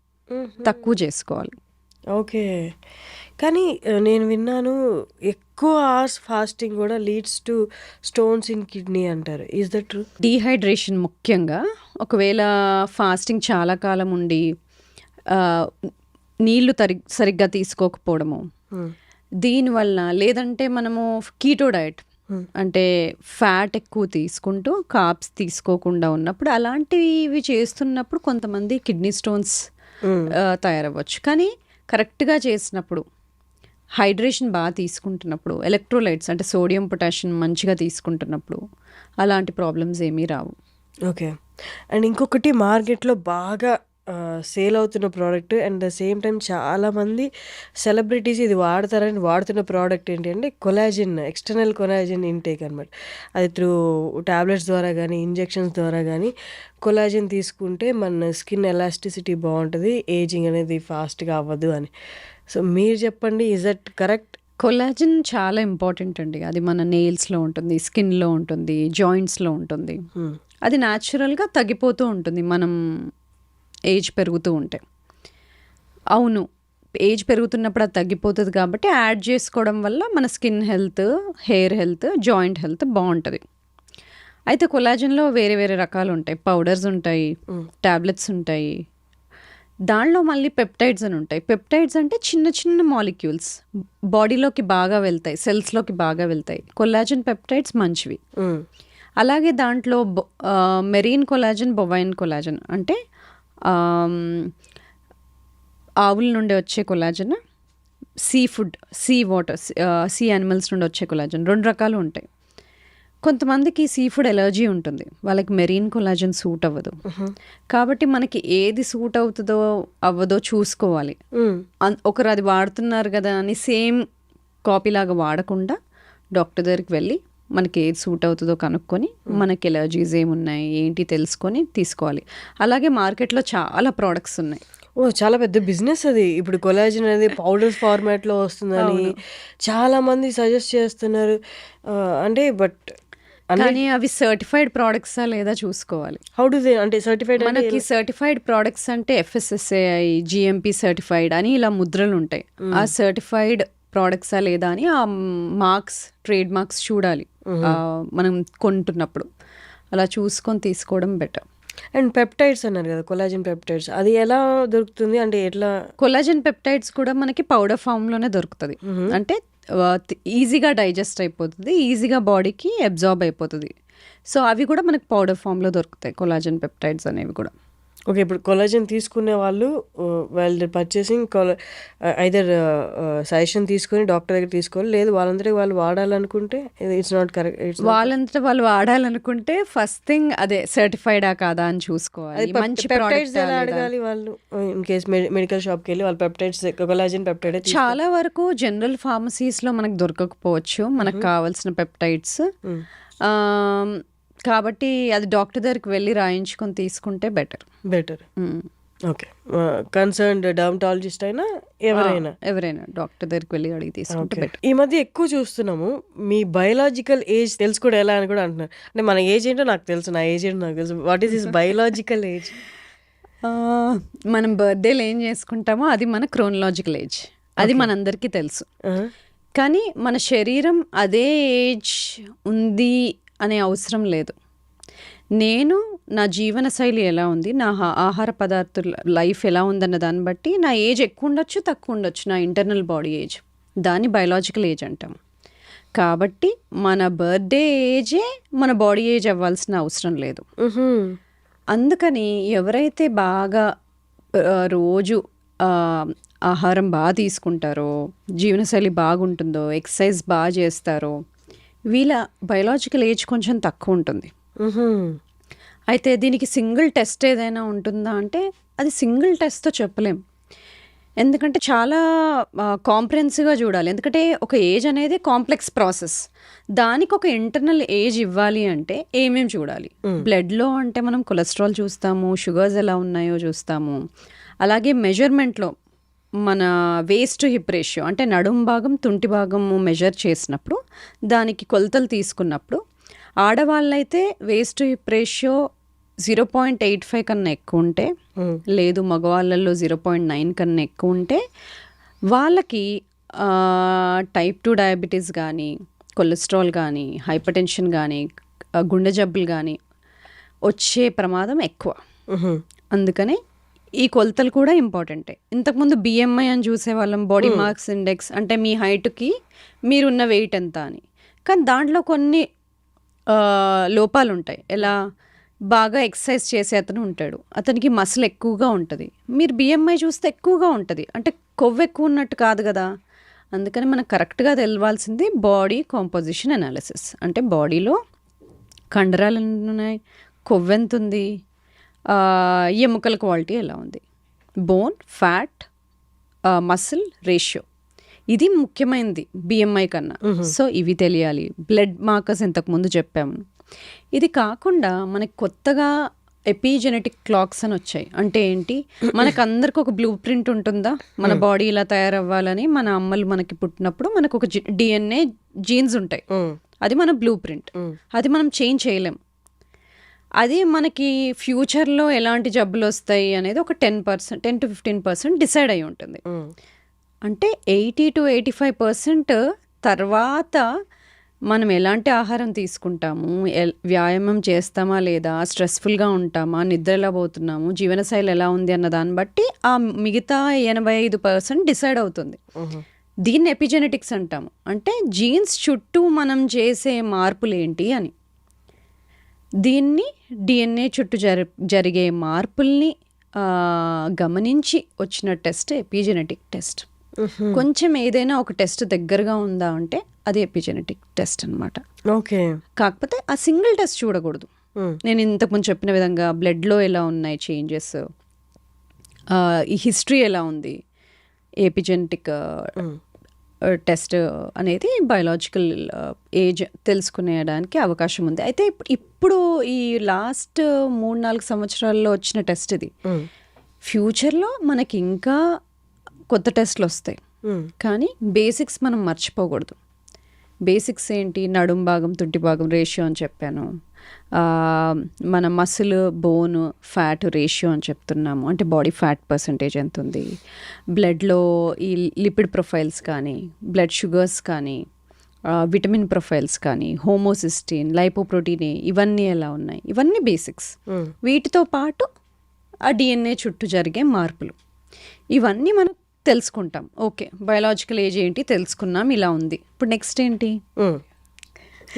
తక్కువ చేసుకోవాలి. ఓకే. కానీ నేను విన్నాను ఎక్కువ అవర్స్ ఫాస్టింగ్ కూడా leads to stones in kidney అంటారు. Is that true? డీహైడ్రేషన్ ముఖ్యంగా. ఒకవేళ ఫాస్టింగ్ చాలా కాలం ఉండి నీళ్లు సరిగ్గా తీసుకోకపోవడము, దీనివల్ల, లేదంటే మనము కీటో డయట్ అంటే ఫ్యాట్ ఎక్కువ తీసుకుంటూ కార్బ్స్ తీసుకోకుండా ఉన్నప్పుడు, అలాంటివి చేస్తున్నప్పుడు కొంతమంది కిడ్నీ స్టోన్స్ తయారవ్వచ్చు. కానీ కరెక్ట్గా చేసినప్పుడు, హైడ్రేషన్ బాగా తీసుకుంటున్నప్పుడు, ఎలక్ట్రోలైట్స్ అంటే సోడియం పొటాషియం మంచిగా తీసుకుంటున్నప్పుడు అలాంటి ప్రాబ్లమ్స్ ఏమీ రావు. ఓకే. అండ్ ఇంకొకటి మార్కెట్లో బాగా సేల్ అవుతున్న product and the same time చాలామంది సెలబ్రిటీస్ ఇది వాడతారని వాడుతున్న ప్రోడక్ట్ ఏంటి అంటే కొలాజిన్, ఎక్స్టర్నల్ కొలాజిన్ ఇంటేక్ అనమాట. అది త్రూ టాబ్లెట్స్ ద్వారా కానీ ఇంజెక్షన్స్ ద్వారా కానీ కొలాజిన్ తీసుకుంటే మన స్కిన్ ఎలాస్టిసిటీ బాగుంటుంది, ఏజింగ్ అనేది ఫాస్ట్గా అవ్వదు అని. సో మీరు చెప్పండి, ఇజ్ దట్ కరెక్ట్? కొలాజిన్ చాలా ఇంపార్టెంట్ అండి. అది మన నెయిల్స్లో ఉంటుంది, స్కిన్లో ఉంటుంది, జాయింట్స్లో ఉంటుంది. అది న్యాచురల్గా తగ్గిపోతూ ఉంటుంది మనం ఏజ్ పెరుగుతూ ఉంటే. అవును, ఏజ్ పెరుగుతున్నప్పుడు అది తగ్గిపోతుంది కాబట్టి యాడ్ చేసుకోవడం వల్ల మన skin health, hair health, joint health బాగుంటుంది. అయితే కొలాజిన్లో వేరే వేరే రకాలు ఉంటాయి. పౌడర్స్ ఉంటాయి, టాబ్లెట్స్ ఉంటాయి, దానిలో మళ్ళీ పెప్టైడ్స్ అని ఉంటాయి. పెప్టైడ్స్ అంటే చిన్న చిన్న మాలిక్యూల్స్ బాడీలోకి బాగా వెళ్తాయి, సెల్స్లోకి బాగా వెళ్తాయి. కొలాజిన్ పెప్టైడ్స్ మంచివి. అలాగే దాంట్లో మెరీన్ కొలాజిన్, బొవైన్ కొలాజిన్ అంటే ఆవుల నుండి వచ్చే collagen, sea food, sea water, sea animals నుండి వచ్చే కొలాజన్, 2 రకాలు ఉంటాయి. కొంతమందికి సీ ఫుడ్ ఎలర్జీ ఉంటుంది, వాళ్ళకి మెరీన్ కొలాజన్ సూట్ అవ్వదు. కాబట్టి మనకి ఏది సూట్ అవుతుందో అవ్వదో చూసుకోవాలి. ఒకరు అది వాడుతున్నారు కదా అని సేమ్ కాపీ లాగా వాడకుండా డాక్టర్ దగ్గరికి వెళ్ళి మనకి ఏది సూట్ అవుతుందో కనుక్కొని, మనకి ఎలర్జీస్ ఏమున్నాయి ఏంటి తెలుసుకొని తీసుకోవాలి. అలాగే మార్కెట్లో చాలా ప్రోడక్ట్స్ ఉన్నాయి. చాలా పెద్ద బిజినెస్ అది. ఇప్పుడు కొలాజిన్ అనేది పౌడర్స్ ఫార్మాట్లో వస్తుందని చాలామంది సజెస్ట్ చేస్తున్నారు. అంటే కానీ అవి సర్టిఫైడ్ ప్రోడక్ట్సా లేదా చూసుకోవాలి. హౌ డు దే, అంటే సర్టిఫైడ్, మనకి సర్టిఫైడ్ ప్రోడక్ట్స్ అంటే FSSAI, GMP సర్టిఫైడ్ అని ఇలా ముద్రలు ఉంటాయి. ఆ సర్టిఫైడ్ ప్రోడక్ట్సా లేదా అని ఆ మార్క్స్, ట్రేడ్ మార్క్స్ చూడాలి మనం కొంటున్నప్పుడు. అలా చూసుకొని తీసుకోవడం బెటర్. అండ్ పెప్టైడ్స్ అన్నారు కదా, కొలాజిన్ పెప్టైడ్స్, అది ఎలా దొరుకుతుంది? అంటే ఎట్లా? కొలాజిన్ పెప్టైడ్స్ కూడా మనకి పౌడర్ ఫామ్లోనే దొరుకుతుంది. అంటే ఈజీగా డైజెస్ట్ అయిపోతుంది, ఈజీగా బాడీకి అబ్జార్బ్ అయిపోతుంది. సో అవి కూడా మనకు పౌడర్ ఫామ్లో దొరుకుతాయి, కొలాజన్ పెప్టైడ్స్ అనేవి కూడా. ఓకే. ఇప్పుడు కొలాజన్ తీసుకునే వాళ్ళు వాళ్ళు పర్చేసింగ్ ఐదర్ సజెషన్ తీసుకొని డాక్టర్ దగ్గర తీసుకోవాలి, లేదు వాళ్ళందరికీ వాళ్ళు వాడాలనుకుంటే ఇట్స్ నాట్ కరెక్ట్. వాళ్ళంతా వాళ్ళు వాడాలనుకుంటే ఫస్ట్ థింగ్ అదే సర్టిఫైడా కాదా అని చూసుకోవాలి. మంచి పెప్టైడ్స్ ఎలా ప్రోడక్ట్. అడగాలి వాళ్ళు ఇన్ కేస్ మెడికల్ షాప్కి వెళ్ళి వాళ్ళు పెప్టైడ్స్ కొలాజన్ పెప్టైడ్ చాలా వరకు జనరల్ ఫార్మసీస్లో మనకు దొరకకపోవచ్చు మనకు కావాల్సిన పెప్టైడ్స్. కాబట్టి అది డాక్టర్ దగ్గరికి వెళ్ళి రాయించుకొని తీసుకుంటే బెటర్. ఓకే. కన్సర్న్డ్ డర్మటాలజిస్ట్ అయినా ఎవరైనా డాక్టర్ దగ్గరికి వెళ్ళి అడిగి తీసుకుంటే బెటర్. ఈ మధ్య ఎక్కువ చూస్తున్నాము మీ బయలాజికల్ ఏజ్ తెలుసుకోవడం ఎలా అని కూడా అంటున్నారు. అంటే మన ఏజ్ ఏంటో నాకు తెలుసు, నా ఏజ్ ఏంటో నాకు తెలుసు. What is this biological age? మనం బర్త్డేలు ఏం చేసుకుంటామో అది మన క్రోనలాజికల్ ఏజ్, అది మనందరికీ తెలుసు. కానీ మన శరీరం అదే ఏజ్ ఉంది అనే అవసరం లేదు. నేను నా జీవన శైలి ఎలా ఉంది, నా ఆహార పదార్థాల లైఫ్ ఎలా ఉందన్న దాన్ని బట్టి నా ఏజ్ ఎక్కువ ఉండొచ్చు తక్కువ ఉండొచ్చు, నా ఇంటర్నల్ బాడీ ఏజ్, దాన్ని బయలాజికల్ ఏజ్ అంటాం. కాబట్టి మన బర్త్డే ఏజే మన బాడీ ఏజ్ అవ్వాల్సిన అవసరం లేదు. అందుకని ఎవరైతే బాగా రోజు ఆహారం బాగా తీసుకుంటారో, జీవనశైలి బాగుంటుందో, ఎక్సర్సైజ్ బాగా చేస్తారో, వీళ్ళ బయలాజికల్ ఏజ్ కొంచెం తక్కువ ఉంటుంది. అయితే దీనికి సింగిల్ టెస్ట్ ఏదైనా ఉంటుందా అంటే అది సింగిల్ టెస్ట్తో చెప్పలేం. ఎందుకంటే చాలా కాంప్రహెన్సివ్గా చూడాలి. ఎందుకంటే ఒక ఏజ్ అనేది కాంప్లెక్స్ ప్రాసెస్. దానికి ఒక ఇంటర్నల్ ఏజ్ ఇవ్వాలి అంటే ఏమేమి చూడాలి? బ్లడ్లో అంటే మనం కొలెస్ట్రాల్ చూస్తాము, షుగర్స్ ఎలా ఉన్నాయో చూస్తాము. అలాగే మెజర్మెంట్లో మన వేస్ట్ టు హిప్ రేషియో అంటే నడుం భాగం తుంటి భాగము మెజర్ చేసినప్పుడు దానికి కొలతలు తీసుకున్నప్పుడు ఆడవాళ్ళైతే వేస్ట్ టు హిప్ రేషియో 0.85 కన్నా ఎక్కువ ఉంటే, లేదు మగవాళ్ళల్లో 0.9 కన్నా ఎక్కువ ఉంటే వాళ్ళకి టైప్ 2 డయాబెటీస్ కానీ, కొలెస్ట్రాల్ కానీ, హైపర్ టెన్షన్ కానీ, గుండె జబ్బులు కానీ వచ్చే ప్రమాదం ఎక్కువ. అందుకనే ఈ కొలతలు కూడా ఇంపార్టెంటే. ఇంతకుముందు బిఎంఐ అని చూసేవాళ్ళం, బాడీ మాస్ ఇండెక్స్, అంటే మీ హైట్కి మీరున్న వెయిట్ ఎంత అని. కానీ దాంట్లో కొన్ని లోపాలు ఉంటాయి. ఎలా? బాగా ఎక్సర్సైజ్ చేసే అతను ఉంటాడు, అతనికి మసిల్ ఎక్కువగా ఉంటుంది. మీరు బిఎంఐ చూస్తే ఎక్కువగా ఉంటుంది, అంటే కొవ్వు ఎక్కువ ఉన్నట్టు కాదు కదా. అందుకని మనకు కరెక్ట్గా తెలవాల్సింది బాడీ కాంపోజిషన్ అనాలిసిస్. అంటే బాడీలో కండరాలు ఎన్ని ఉన్నాయి, కొవ్వు ఎంత ఉంది, ఎముకల క్వాలిటీ ఎలా ఉంది, బోన్, ఫ్యాట్, మసిల్ రేషియో, ఇది ముఖ్యమైనది బిఎంఐ కన్నా. సో ఇవి తెలియాలి. బ్లడ్ మార్కర్స్ ఇంతకుముందు చెప్పాము. ఇది కాకుండా మనకి కొత్తగా ఎపిజెనెటిక్ క్లాక్స్ అని వచ్చాయి. అంటే ఏంటి? మనకు అందరికి ఒక బ్లూ ప్రింట్ ఉంటుందా, మన బాడీ ఇలా తయారవ్వాలని. మన అమ్మలు మనకి పుట్టినప్పుడు మనకు ఒక డిఎన్ఏ జీన్స్ ఉంటాయి, అది మన బ్లూ ప్రింట్. అది మనం చేంజ్ చేయలేం. అది మనకి ఫ్యూచర్లో ఎలాంటి జబ్బులు వస్తాయి అనేది ఒక 10 to 15% డిసైడ్ అయి ఉంటుంది. అంటే 80 to 85% తర్వాత మనం ఎలాంటి ఆహారం తీసుకుంటాము, వ్యాయామం చేస్తామా లేదా, స్ట్రెస్ఫుల్గా ఉంటామా, నిద్ర ఎలా పోతున్నాము, జీవనశైలి ఎలా ఉంది అన్న దాన్ని బట్టి ఆ మిగతా 85% డిసైడ్ అవుతుంది. దీన్ని ఎపిజెనెటిక్స్ అంటాము. అంటే జీన్స్ చుట్టూ మనం చేసే మార్పులు ఏంటి అని. దీన్ని డిఎన్ఏ చుట్టూ జరిగే మార్పుల్ని గమనించి వచ్చిన టెస్ట్ ఎపిజెనెటిక్ టెస్ట్. కొంచెం ఏదైనా ఒక టెస్ట్ దగ్గరగా ఉందా అంటే అది ఎపిజెనెటిక్ టెస్ట్ అనమాట. ఓకే. కాకపోతే ఆ సింగిల్ టెస్ట్ చూడకూడదు. నేను ఇంతకుముందు చెప్పిన విధంగా బ్లడ్లో ఎలా ఉన్నాయి చేంజెస్, ఈ హిస్టరీ ఎలా ఉంది, ఎపిజెనెటిక్ టెస్ట్ అనేది బయలాజికల్ ఏజ్ తెలుసుకునేయడానికి అవకాశం ఉంది. అయితే ఇప్పుడు ఈ లాస్ట్ 3-4 సంవత్సరాల్లో వచ్చిన టెస్ట్ ఇది. ఫ్యూచర్లో మనకి ఇంకా కొత్త టెస్ట్లు వస్తాయి, కానీ బేసిక్స్ మనం మర్చిపోకూడదు. బేసిక్స్ ఏంటి? నడుం భాగం తుంటి భాగం రేషియో అని చెప్పాను, మన మసిల్, బోన్, ఫ్యాట్ రేషియో అని చెప్తున్నాము, అంటే బాడీ ఫ్యాట్ పర్సంటేజ్ ఎంత ఉంది, బ్లడ్లో ఈ లిపిడ్ ప్రొఫైల్స్ కానీ, బ్లడ్ షుగర్స్ కానీ, విటమిన్ ప్రొఫైల్స్ కానీ, హోమోసిస్టిన్, లైపోప్రోటీన్, ఇవన్నీ ఎలా ఉన్నాయి, ఇవన్నీ బేసిక్స్. వీటితో పాటు ఆ డిఎన్ఏ చుట్టూ జరిగే మార్పులు, ఇవన్నీ మనం తెలుసుకుంటాం. ఓకే, బయోలాజికల్ ఏజ్ ఏంటి తెలుసుకున్నాం, ఇలా ఉంది. ఇప్పుడు నెక్స్ట్ ఏంటి?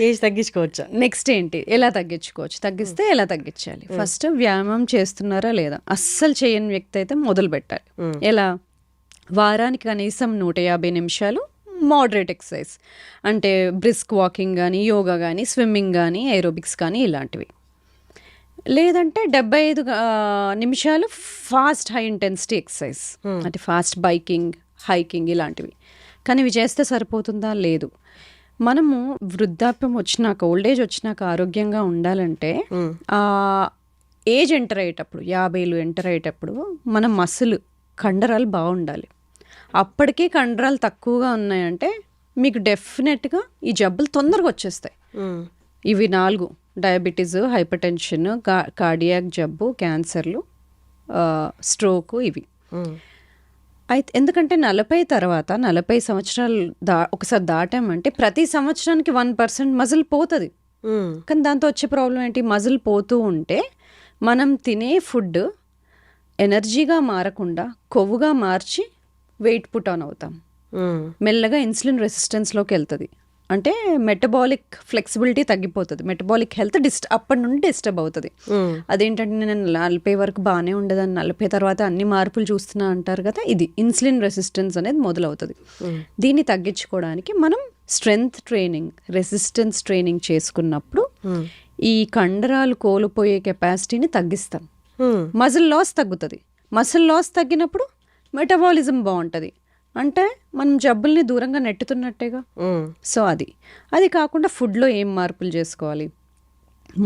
ఏజ్ తగ్గించుకోవచ్చా? నెక్స్ట్ ఏంటి, ఎలా తగ్గించుకోవచ్చు, తగ్గిస్తే ఎలా తగ్గించాలి? ఫస్ట్ వ్యాయామం చేస్తున్నారా లేదా? అస్సలు చేయని వ్యక్తి అయితే మొదలు పెట్టాలి. ఎలా? వారానికి కనీసం 150 నిమిషాలు మోడరేట్ ఎక్సర్సైజ్, అంటే బ్రిస్క్ వాకింగ్ కానీ, యోగా కానీ, స్విమ్మింగ్ కానీ, ఏరోబిక్స్ కానీ ఇలాంటివి. లేదంటే 75 నిమిషాలు ఫాస్ట్ హై ఇంటెన్సిటీ ఎక్సర్సైజ్, అంటే ఫాస్ట్ బైకింగ్, హైకింగ్ ఇలాంటివి. కానీ ఇవి చేస్తే సరిపోతుందా? లేదు. మనము వృద్ధాప్యం వచ్చినాక, ఓల్డ్ ఏజ్ వచ్చినాక ఆరోగ్యంగా ఉండాలంటే ఆ ఏజ్ ఎంటర్ అయ్యేటప్పుడు, 50 ఎంటర్ అయ్యేటప్పుడు మన మసిల్ కండరాలు బాగుండాలి. అప్పటికీ కండరాలు తక్కువగా ఉన్నాయంటే మీకు డెఫినెట్గా ఈ జబ్బులు తొందరగా వచ్చేస్తాయి. ఇవి 4: డయాబెటీస్, హైపర్ టెన్షన్, కార్డియాక్ జబ్బు, క్యాన్సర్లు, స్ట్రోకు. ఇవి అయితే ఎందుకంటే 40 తర్వాత 40 సంవత్సరాలు ఒకసారి దాటామంటే ప్రతి సంవత్సరానికి 1% మజిల్ పోతుంది. కానీ దాంతో వచ్చే ప్రాబ్లం ఏంటి? మజిల్ పోతూ ఉంటే మనం తినే ఫుడ్ ఎనర్జీగా మారకుండా కొవ్వుగా మార్చి వెయిట్ పుట్ ఆన్ అవుతాం. మెల్లగా ఇన్సులిన్ రెసిస్టెన్స్లోకి వెళ్తుంది. అంటే మెటబాలిక్ ఫ్లెక్సిబిలిటీ తగ్గిపోతుంది, మెటబాలిక్ హెల్త్ అప్పటి నుండి డిస్టర్బ్ అవుతుంది. అదేంటంటే నేను 40 వరకు బాగానే ఉండదని 40 తర్వాత అన్ని మార్పులు చూస్తున్నా అంటారు కదా, ఇది ఇన్సులిన్ రెసిస్టెన్స్ అనేది మొదలవుతుంది. దీన్ని తగ్గించుకోవడానికి మనం స్ట్రెంగ్త్ ట్రైనింగ్, రెసిస్టెన్స్ ట్రైనింగ్ చేసుకున్నప్పుడు ఈ కండరాలు కోల్పోయే కెపాసిటీని తగ్గిస్తాం. మజిల్ లాస్ తగ్గుతుంది. మజిల్ లాస్ తగ్గినప్పుడు మెటబాలిజం బాగుంటుంది. అంటే మనం జబ్బుల్ని దూరంగా నెట్టుతున్నట్టేగా. సో అది కాకుండా ఫుడ్లో ఏం మార్పులు చేసుకోవాలి?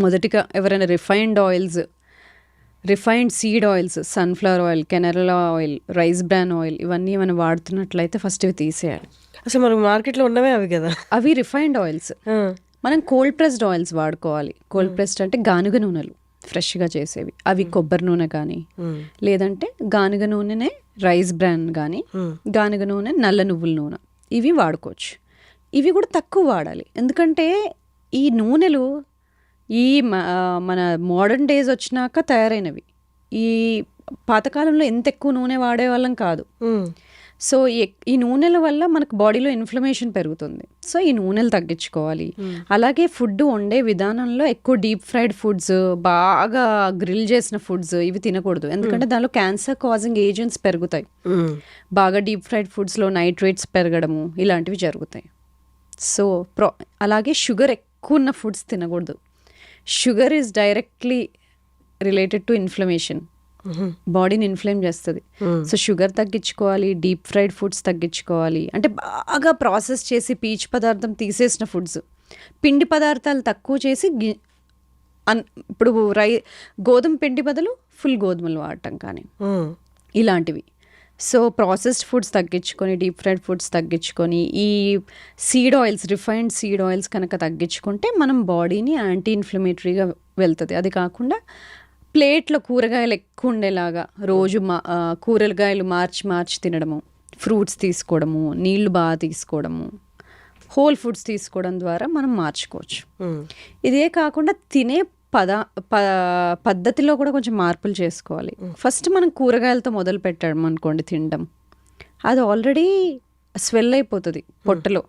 మొదటిగా ఎవరైనా refined seed oils, sunflower oil, canola oil, rice bran oil, ఇవన్నీ మనం వాడుతున్నట్లయితే ఫస్ట్ ఇవి తీసేయాలి. అసలు మనకు మార్కెట్లో ఉన్నవే అవి కదా, అవి రిఫైన్డ్ ఆయిల్స్. మనం కోల్డ్ ప్రెస్డ్ ఆయిల్స్ వాడుకోవాలి. కోల్డ్ ప్రెస్డ్ అంటే గానుగ నూనెలు, ఫ్రెష్గా చేసేవి. అవి కొబ్బరి నూనె కానీ, లేదంటే గానుగ నూనెనే రైస్ బ్రాన్ కానీ, గానుగ నూనె, నల్ల నువ్వుల నూనె, ఇవి వాడుకోవచ్చు. ఇవి కూడా తక్కువ వాడాలి. ఎందుకంటే ఈ నూనెలు మన మోడర్న్ డేస్ వచ్చినాక తయారైనవి. ఈ పాతకాలంలో ఎంత ఎక్కువ నూనె వాడేవాళ్ళం కాదు. సో ఈ నూనెల వల్ల మనకు బాడీలో ఇన్ఫ్లమేషన్ పెరుగుతుంది. సో ఈ నూనెలు తగ్గించుకోవాలి. అలాగే ఫుడ్ వండే విధానంలో ఎక్కువ డీప్ ఫ్రైడ్ ఫుడ్స్, బాగా గ్రిల్ చేసిన ఫుడ్స్ ఇవి తినకూడదు. ఎందుకంటే దానిలో క్యాన్సర్ కాజింగ్ ఏజెంట్స్ పెరుగుతాయి. బాగా డీప్ ఫ్రైడ్ ఫుడ్స్లో నైట్రేట్స్ పెరగడము ఇలాంటివి జరుగుతాయి. సో అలాగే షుగర్ ఎక్కువ ఉన్న ఫుడ్స్ తినకూడదు. Sugar is directly related to inflammation, బాడీని ఇన్ఫ్లేమ్ చేస్తుంది. సో షుగర్ తగ్గించుకోవాలి, డీప్ ఫ్రైడ్ ఫుడ్స్ తగ్గించుకోవాలి. అంటే బాగా ప్రాసెస్ చేసి పీచు పదార్థం తీసేసిన ఫుడ్స్, పిండి పదార్థాలు తక్కువ చేసి, ఇప్పుడు గోధుమ పిండి బదులు ఫుల్ గోధుమలు వాడటం కానీ ఇలాంటివి. సో ప్రాసెస్డ్ ఫుడ్స్ తగ్గించుకొని, డీప్ ఫ్రైడ్ ఫుడ్స్ తగ్గించుకొని, ఈ seed oils, refined seed oils కనుక తగ్గించుకుంటే మనం బాడీని యాంటీ ఇన్ఫ్లమేటరీగా వెళ్తుంది. అది కాకుండా ప్లేట్లో కూరగాయలు ఎక్కువ ఉండేలాగా రోజు కూరగాయలు మార్చి తినడము, ఫ్రూట్స్ తీసుకోవడము, నీళ్లు బాగా తీసుకోవడము, హోల్ ఫుడ్స్ తీసుకోవడం ద్వారా మనం మార్చుకోవచ్చు. ఇదే కాకుండా తినే పద్ధతిలో కూడా కొంచెం మార్పులు చేసుకోవాలి. ఫస్ట్ మనం కూరగాయలతో మొదలు పెట్టాం అనుకోండి తినడం, అది ఆల్రెడీ స్వెల్ అయిపోతుంది పొట్టలో.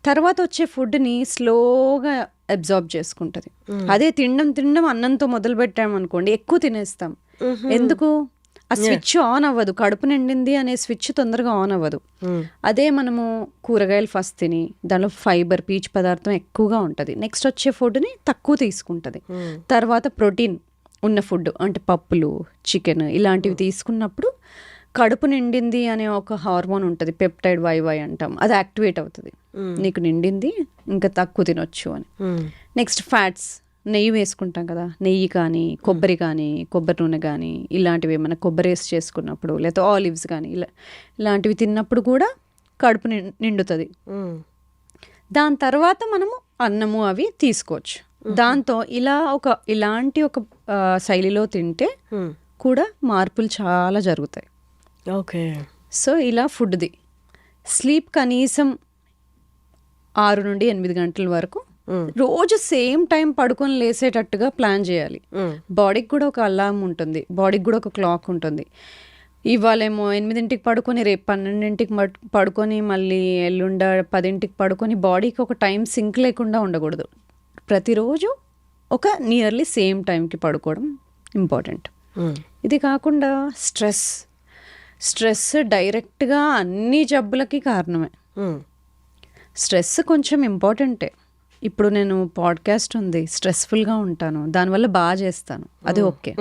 తర్వాత వచ్చే ఫుడ్ని స్లోగా అబ్జార్బ్ చేసుకుంటుంది. అదే తినడం అన్నంతో మొదలు పెట్టామనుకోండి ఎక్కువ తినేస్తాం. ఎందుకు? ఆ స్విచ్ ఆన్ అవ్వదు, కడుపు నిండింది అనే స్విచ్ తొందరగా ఆన్ అవ్వదు. అదే మనము కూరగాయలు ఫస్ట్ తిని దానిలో ఫైబర్, పీచు పదార్థం ఎక్కువగా ఉంటుంది, నెక్స్ట్ వచ్చే ఫుడ్ని తక్కువ తీసుకుంటుంది. తర్వాత ప్రోటీన్ ఉన్న ఫుడ్ అంటే పప్పులు, చికెన్ ఇలాంటివి తీసుకున్నప్పుడు కడుపు నిండింది అనే ఒక హార్మోన్ ఉంటుంది, పెప్టైడ్ వైవై అంటాం, అది యాక్టివేట్ అవుతుంది. నీకు నిండింది, ఇంకా తక్కువ తినొచ్చు అని. నెక్స్ట్ ఫ్యాట్స్, నెయ్యి వేసుకుంటాం కదా, నెయ్యి కానీ, కొబ్బరి కానీ, కొబ్బరి నూనె కానీ, ఇలాంటివి ఏమైనా కొబ్బరి వేసి చేసుకున్నప్పుడు, లేదా ఆలివ్స్ కానీ ఇలాంటివి తిన్నప్పుడు కూడా కడుపు నిండుతుంది. దాని తర్వాత మనము అన్నము అవి తీసుకోవచ్చు. దాంతో ఇలాంటి ఒక శైలిలో తింటే కూడా మార్పులు చాలా జరుగుతాయి. ఓకే. సో ఇలా ఫుడ్ది. స్లీప్ కనీసం 6 నుండి 8 గంటల వరకు రోజు సేమ్ టైం పడుకొని లేసేటట్టుగా ప్లాన్ చేయాలి. బాడీకి కూడా ఒక అలారం ఉంటుంది, బాడీకి కూడా ఒక క్లాక్ ఉంటుంది. ఇవాళేమో 8కి పడుకొని రేపు 12కి పడుకొని మళ్ళీ ఎల్లుండ 10కి పడుకొని బాడీకి ఒక టైం సింక్ లేకుండా ఉండకూడదు. ప్రతిరోజు ఒక నియర్లీ సేమ్ టైంకి పడుకోవడం ఇంపార్టెంట్. ఇది కాకుండా స్ట్రెస్ డైరెక్ట్గా అన్ని జబ్బులకి కారణమే. స్ట్రెస్ కొంచెం ఇంపార్టెంటే. ఇప్పుడు నేను పాడ్కాస్ట్ ఉంది, స్ట్రెస్ఫుల్గా ఉంటాను, దానివల్ల బాగా చేస్తాను, అది ఓకే.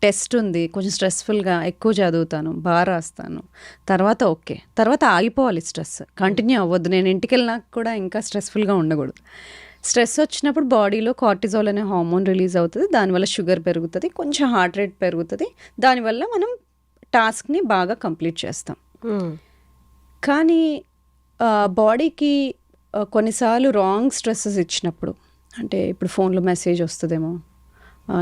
టెస్ట్ ఉంది, కొంచెం స్ట్రెస్ఫుల్గా ఎక్కువ చదువుతాను, బాగా రాస్తాను, తర్వాత ఓకే. తర్వాత ఆగిపోవాలి, స్ట్రెస్ కంటిన్యూ అవ్వద్దు. నేను ఇంటికి వెళ్ళినాక కూడా ఇంకా స్ట్రెస్ఫుల్గా ఉండకూడదు. స్ట్రెస్ వచ్చినప్పుడు బాడీలో కార్టిజోల్ అనే హార్మోన్ రిలీజ్ అవుతుంది, దానివల్ల షుగర్ పెరుగుతుంది, కొంచెం హార్ట్ రేట్ పెరుగుతుంది, దానివల్ల మనం టాస్క్ని బాగా కంప్లీట్ చేస్తాం. కానీ బాడీకి కొన్నిసార్లు రాంగ్ స్ట్రెస్సెస్ ఇచ్చినప్పుడు, అంటే ఇప్పుడు ఫోన్లో మెసేజ్ వస్తుందేమో,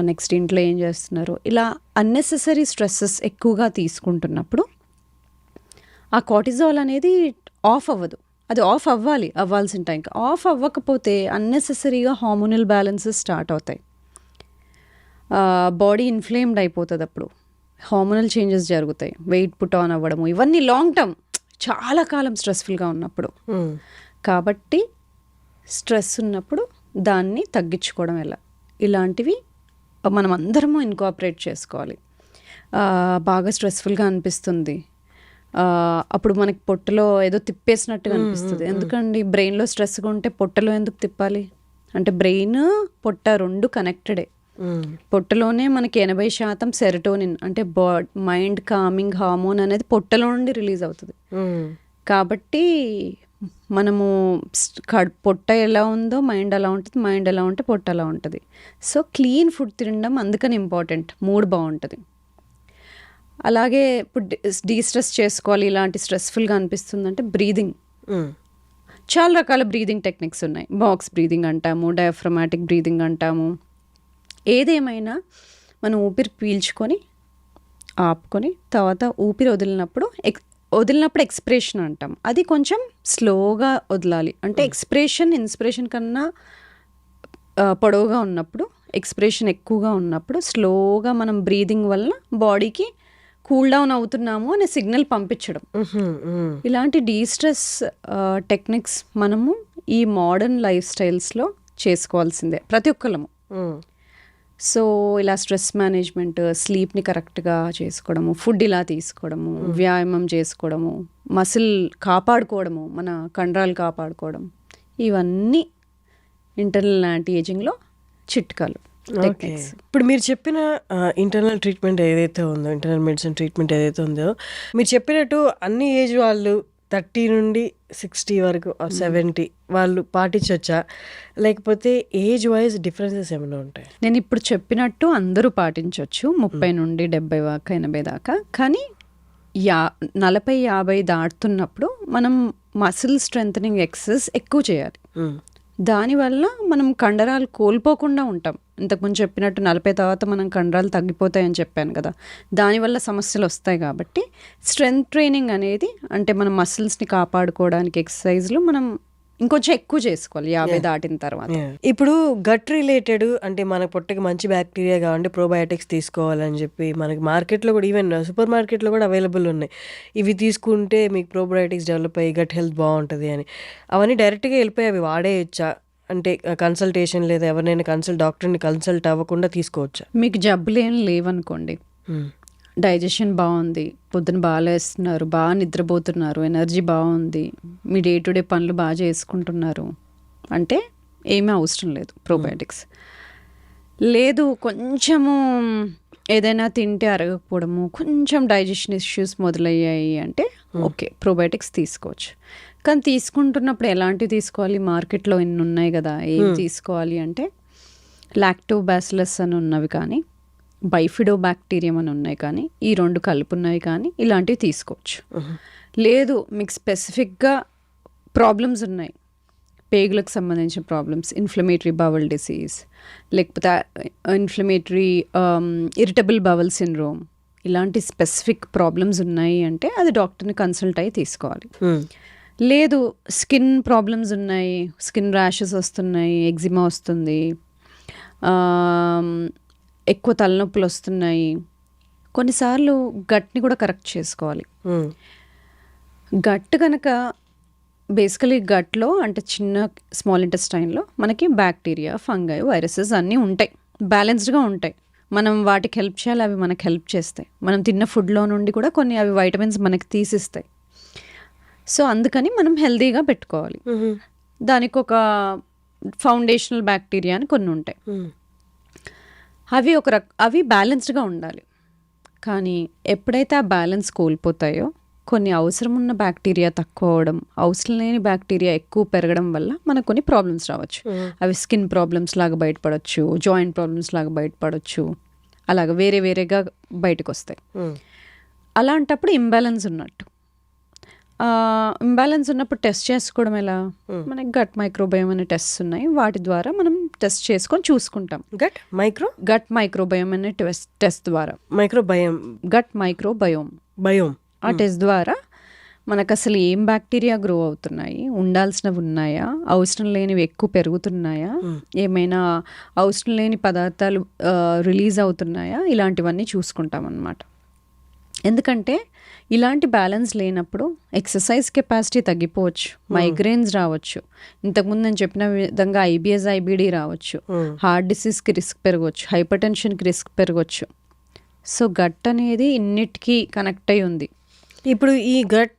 నెక్స్ట్ ఇంట్లో ఏం చేస్తున్నారు, ఇలా అన్నెసెసరీ స్ట్రెస్సెస్ ఎక్కువగా తీసుకుంటున్నప్పుడు ఆ కార్టిజాల్ అనేది ఆఫ్ అవ్వదు. అది ఆఫ్ అవ్వాల్సిన టైంకి ఆఫ్ అవ్వకపోతే అన్నెసెసరీగా హార్మోనల్ బ్యాలెన్సెస్ స్టార్ట్ అవుతాయి. బాడీ ఇన్ఫ్లేమ్డ్ అయిపోతుంది, అప్పుడు హార్మోనల్ చేంజెస్ జరుగుతాయి, వెయిట్ పుట్ ఆన్ అవ్వడము, ఇవన్నీ లాంగ్ టర్మ్, చాలా కాలం స్ట్రెస్ఫుల్గా ఉన్నప్పుడు. కాబట్టి స్ట్రెస్ ఉన్నప్పుడు దాన్ని తగ్గించుకోవడం ఎలా, ఇలాంటివి మనం అందరము ఇన్కార్పొరేట్ చేసుకోవాలి. బాగా స్ట్రెస్ఫుల్గా అనిపిస్తుంది, అప్పుడు మనకి పొట్టలో ఏదో తిప్పేసినట్టుగా అనిపిస్తుంది. ఎందుకండి బ్రెయిన్లో స్ట్రెస్గా ఉంటే పొట్టలో ఎందుకు తిప్పాలి? అంటే బ్రెయిన్ పొట్ట రెండు కనెక్టెడే. పొట్టలోనే మనకి 80% సెరటోనిన్ అంటే మైండ్ కామింగ్ హార్మోన్ అనేది పొట్టలో నుండి రిలీజ్ అవుతుంది. కాబట్టి మనము పొట్ట ఎలా ఉందో మైండ్ అలా ఉంటుంది, మైండ్ ఎలా ఉంటే పొట్ట అలా ఉంటుంది. సో క్లీన్ ఫుడ్ తినడం అందుకని ఇంపార్టెంట్, మూడ్ బాగుంటుంది. అలాగే ఇప్పుడు డీస్ట్రెస్ చేసుకోవాలి, ఇలాంటి స్ట్రెస్ఫుల్గా అనిపిస్తుందంటే బ్రీదింగ్. చాలా రకాల బ్రీదింగ్ టెక్నిక్స్ ఉన్నాయి. బాక్స్ బ్రీదింగ్ అంటాము, డయాఫ్రమాటిక్ బ్రీదింగ్ అంటాము. ఏదేమైనా మనం ఊపిరి పీల్చుకొని ఆపుకొని తర్వాత ఊపిరి వదిలినప్పుడు ఎక్స్ప్రెషన్ అంటాం. అది కొంచెం స్లోగా వదలాలి. అంటే ఇన్స్పిరేషన్ కన్నా పొడవుగా ఉన్నప్పుడు, ఎక్స్ప్రెషన్ ఎక్కువగా ఉన్నప్పుడు స్లోగా మనం బ్రీదింగ్ వల్ల బాడీకి కూల్ డౌన్ అవుతున్నాము అనే సిగ్నల్ పంపించడం. ఇలాంటి డీస్ట్రెస్ టెక్నిక్స్ మనము ఈ మోడర్న్ లైఫ్ స్టైల్స్లో చేసుకోవాల్సిందే ప్రతి ఒక్కళ్ళము. సో ఇలా స్ట్రెస్ మేనేజ్మెంట్, స్లీప్ని కరెక్ట్గా చేసుకోవడము, ఫుడ్ ఇలా తీసుకోవడము, వ్యాయామం చేసుకోవడము, మసిల్ కాపాడుకోవడము, మన కండరాలు కాపాడుకోవడం, ఇవన్నీ ఇంటర్నల్ యాంటీ ఏజింగ్లో చిట్కాలు. ఇప్పుడు మీరు చెప్పిన ఇంటర్నల్ ట్రీట్మెంట్ ఏదైతే ఉందో, ఇంటర్నల్ మెడిసిన్ ట్రీట్మెంట్ ఏదైతే ఉందో, మీరు చెప్పినట్టు అన్ని ఏజ్ వాళ్ళు 30 నుండి 60 వరకు 70 వాళ్ళు పాటించవచ్చా, లేకపోతే ఏజ్ వైజ్ డిఫరెన్సెస్ ఏమైనా ఉంటాయి? నేను ఇప్పుడు చెప్పినట్టు అందరూ పాటించవచ్చు, 30 నుండి 70 దాకా 80 దాకా. కానీ 40-50 దాటుతున్నప్పుడు మనం మసిల్ స్ట్రెంథనింగ్ ఎక్సర్సైజ్ ఎక్కువ చేయాలి. దానివల్ల మనం కండరాలు కోల్పోకుండా ఉంటాం. ఇంతకుముందు చెప్పినట్టు 40 తర్వాత మనం కండరాలు తగ్గిపోతాయని చెప్పాను కదా, దానివల్ల సమస్యలు వస్తాయి. కాబట్టి స్ట్రెంగ్త్ ట్రైనింగ్ అనేది, అంటే మన మసిల్స్ని కాపాడుకోవడానికి ఎక్సర్సైజ్లు మనం ఇంకొంచెం ఎక్కువ చేసుకోవాలి 50 దాటిన తర్వాత. ఇప్పుడు గట్ రిలేటెడ్, అంటే మన పొట్టకి మంచి బ్యాక్టీరియా కావాలంటే ప్రోబయోటిక్స్ తీసుకోవాలని చెప్పి మనకి మార్కెట్లో కూడా, ఈవెన్ సూపర్ మార్కెట్లో కూడా అవైలబుల్ ఉన్నాయి. ఇవి తీసుకుంటే మీకు ప్రోబయోటిక్స్ డెవలప్ అయ్యి గట్ హెల్త్ బాగుంటుంది అని. అవన్నీ డైరెక్ట్గా వెళ్ళిపోయి అవి వాడేయచ్చా? అంటే కన్సల్టేషన్ లేదా ఎవరినైనా డాక్టర్ని కన్సల్ట్ అవ్వకుండా తీసుకోవచ్చా? మీకు జబ్బులు ఏం లేవనుకోండి, డైజెషన్ బాగుంది, పొద్దున బాగా లేస్తున్నారు, బాగా నిద్రపోతున్నారు, ఎనర్జీ బాగుంది, మీ డే టు డే పనులు బాగా చేసుకుంటున్నారు అంటే ఏమీ అవసరం లేదు ప్రోబయోటిక్స్. లేదు కొంచెము ఏదైనా తింటే అరగకపోవడము, కొంచెం డైజెషన్ ఇష్యూస్ మొదలయ్యాయి అంటే ఓకే, ప్రోబయోటిక్స్ తీసుకోవచ్చు. కానీ తీసుకుంటున్నప్పుడు ఎలాంటివి తీసుకోవాలి? మార్కెట్లో ఇన్ని ఉన్నాయి కదా, ఏం తీసుకోవాలి అంటే లాక్టోబాసిలస్ అని ఉన్నవి కానీ, బైఫిడో బ్యాక్టీరియం అని ఉన్నాయి కానీ, ఈ 2 కలుపున్నవి కానీ ఇలాంటివి తీసుకోవచ్చు. లేదు మీకు స్పెసిఫిక్గా ప్రాబ్లమ్స్ ఉన్నాయి, పేగులకు సంబంధించిన ప్రాబ్లమ్స్, ఇన్ఫ్లమేటరీ బవల్ డిసీజ్, లేకపోతే ఇన్ఫ్లమేటరీ ఇరిటబుల్ బవల్ సిండ్రోమ్, ఇలాంటి స్పెసిఫిక్ ప్రాబ్లమ్స్ ఉన్నాయి అంటే అది డాక్టర్ని కన్సల్ట్ అయ్యి తీసుకోవాలి. లేదు స్కిన్ ప్రాబ్లమ్స్ ఉన్నాయి, స్కిన్ ర్యాషెస్ వస్తున్నాయి, ఎగ్జిమా వస్తుంది, ఎక్కువ తలనొప్పులు వస్తున్నాయి, కొన్నిసార్లు గట్ని కూడా కరెక్ట్ చేసుకోవాలి. గట్ కనుక బేసికలీ గట్లో అంటే చిన్న స్మాల్ ఇంటెస్టైన్లో మనకి బ్యాక్టీరియా, ఫంగై, వైరసెస్ అన్నీ ఉంటాయి, బ్యాలెన్స్డ్గా ఉంటాయి. మనం వాటికి హెల్ప్ చేయాలి, అవి మనకి హెల్ప్ చేస్తాయి. మనం తిన్న ఫుడ్లో నుండి కూడా కొన్ని అవి వైటమిన్స్ మనకి తీసిస్తాయి. సో అందుకని మనం హెల్తీగా పెట్టుకోవాలి. దానికి ఒక ఫౌండేషనల్ బ్యాక్టీరియా అని కొన్ని ఉంటాయి. అవి బ్యాలెన్స్డ్గా ఉండాలి. కానీ ఎప్పుడైతే ఆ బ్యాలెన్స్ కోల్పోతాయో కొన్ని అవసరం ఉన్న బ్యాక్టీరియా తక్కువ అవడం, అవసరం లేని బ్యాక్టీరియా ఎక్కువ పెరగడం వల్ల మనకు కొన్ని ప్రాబ్లమ్స్ రావచ్చు. అవి స్కిన్ ప్రాబ్లమ్స్ లాగా బయటపడవచ్చు, జాయింట్ ప్రాబ్లమ్స్ లాగా బయటపడవచ్చు, అలాగ వేరే వేరేగా బయటకు వస్తాయి. అలాంటప్పుడు ఇంబ్యాలెన్స్ ఉన్నట్టు. ఇంబ్యాలెన్స్ ఉన్నప్పుడు టెస్ట్ చేసుకోవడం ఎలా? మనకి గట్ మైక్రోబయోమ్ అనే టెస్ట్ ఉన్నాయి, వాటి ద్వారా మనం టెస్ట్ చేసుకొని చూసుకుంటాం. గట్ మైక్రోబయోమ్ అనే టెస్ట్ ద్వారా గట్ మైక్రోబయోమ్ ఆ టెస్ట్ ద్వారా మనకు అసలు ఏం బ్యాక్టీరియా గ్రో అవుతున్నాయి, ఉండాల్సినవి ఉన్నాయా, అవసరం లేనివి ఎక్కువ పెరుగుతున్నాయా, ఏమైనా అవసరం లేని పదార్థాలు రిలీజ్ అవుతున్నాయా, ఇలాంటివన్నీ చూసుకుంటాం అన్నమాట. ఎందుకంటే ఇలాంటి బ్యాలెన్స్ లేనప్పుడు ఎక్సర్సైజ్ కెపాసిటీ తగ్గిపోవచ్చు, మైగ్రేన్స్ రావచ్చు, ఇంతకుముందు నేను చెప్పిన విధంగా ఐబిఎస్, ఐబిడి రావచ్చు, హార్ట్ డిసీజ్కి రిస్క్ పెరగవచ్చు, హైపర్ టెన్షన్కి రిస్క్ పెరగవచ్చు. సో గట్ అనేది ఇన్నిటికీ కనెక్ట్ అయి ఉంది. ఇప్పుడు ఈ గట్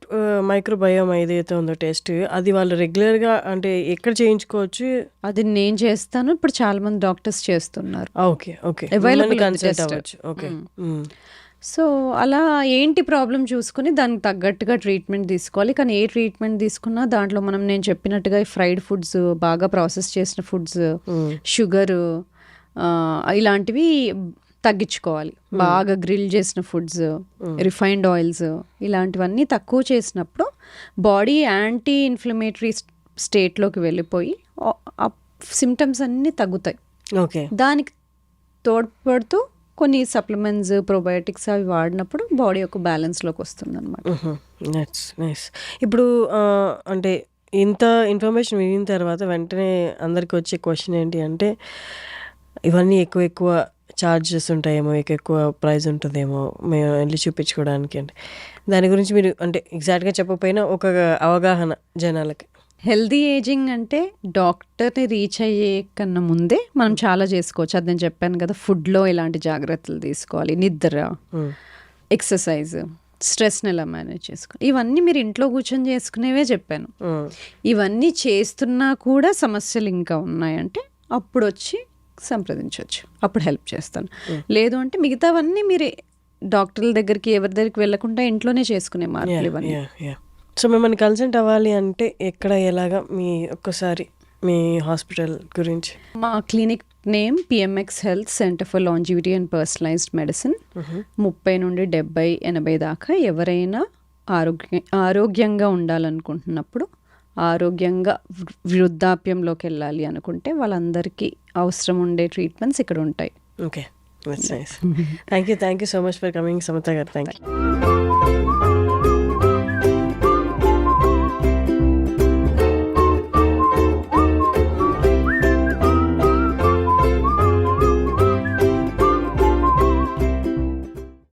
మైక్రోబయోమ్ ఏదైతే ఉందో టెస్ట్, అది వాళ్ళు రెగ్యులర్గా అంటే ఎక్కడ చేయించుకోవచ్చు? అది నేను చేస్తాను, ఇప్పుడు చాలా మంది డాక్టర్స్ చేస్తున్నారు. సో అలా ఏంటి ప్రాబ్లం చూసుకుని దానికి తగ్గట్టుగా ట్రీట్మెంట్ తీసుకోవాలి. కానీ ఏ ట్రీట్మెంట్ తీసుకున్నా దాంట్లో నేను చెప్పినట్టుగా ఫ్రైడ్ ఫుడ్స్, బాగా ప్రాసెస్ చేసిన ఫుడ్స్, షుగర్ ఇలాంటివి తగ్గించుకోవాలి. బాగా గ్రిల్ చేసిన ఫుడ్స్, రిఫైన్డ్ ఆయిల్స్ ఇలాంటివన్నీ తక్కువ చేసినప్పుడు బాడీ యాంటీ ఇన్ఫ్లమేటరీ స్టేట్లోకి వెళ్ళిపోయి ఆ సిమ్టమ్స్ అన్నీ తగ్గుతాయి. దానికి తోడ్పడుతూ కొన్ని సప్లిమెంట్స్, ప్రోబయోటిక్స్ అవి వాడినప్పుడు బాడీ ఒక బ్యాలెన్స్లోకి వస్తుంది అనమాట. ఇప్పుడు అంటే ఇంత ఇన్ఫర్మేషన్ వినిన తర్వాత వెంటనే అందరికి వచ్చే క్వశ్చన్ ఏంటి అంటే, ఇవన్నీ ఎక్కువ ఛార్జెస్ ఉంటాయేమో, ఎక్కువ ప్రైస్ ఉంటుందేమో మేము వెళ్ళి చూపించుకోవడానికి, అంటే దాని గురించి మీరు అంటే ఎగ్జాక్ట్గా చెప్పకపోయినా ఒక అవగాహన జనాలకి. హెల్దీ ఏజింగ్ అంటే డాక్టర్ని రీచ్ అయ్యే కన్నా ముందే మనం చాలా చేసుకోవచ్చు. అది నేను చెప్పాను కదా, ఫుడ్లో ఎలాంటి జాగ్రత్తలు తీసుకోవాలి, నిద్ర, ఎక్సర్సైజ్, స్ట్రెస్ని ఎలా మేనేజ్ చేసుకోవాలి, ఇవన్నీ మీరు ఇంట్లో కూర్చొని చేసుకునేవే చెప్పాను. ఇవన్నీ చేస్తున్నా కూడా సమస్యలు ఇంకా ఉన్నాయంటే అప్పుడు వచ్చి సంప్రదించవచ్చు, అప్పుడు హెల్ప్ చేస్తాను. లేదు అంటే మిగతావన్నీ మీరు డాక్టర్ల దగ్గరికి ఎవరి దగ్గరికి వెళ్ళకుండా ఇంట్లోనే చేసుకునే మార్పులు ఇవన్నీ. సో మిమ్మల్ని కన్సల్ట్ అవ్వాలి అంటే ఎక్కడ, ఎలాగా, మీ ఒక్కసారి మీ హాస్పిటల్ గురించి? మా clinic name PMX health centre for longevity and personalised medicine. 30 నుండి 70, 80 దాకా ఎవరైనా ఆరోగ్యంగా ఉండాలనుకుంటున్నప్పుడు, ఆరోగ్యంగా వృద్ధాప్యంలోకి వెళ్ళాలి అనుకుంటే వాళ్ళందరికీ అవసరం ఉండే ట్రీట్మెంట్స్ ఇక్కడ ఉంటాయి. Okay, that's nice. Thank you so much for coming Samatha గారు. Thank you.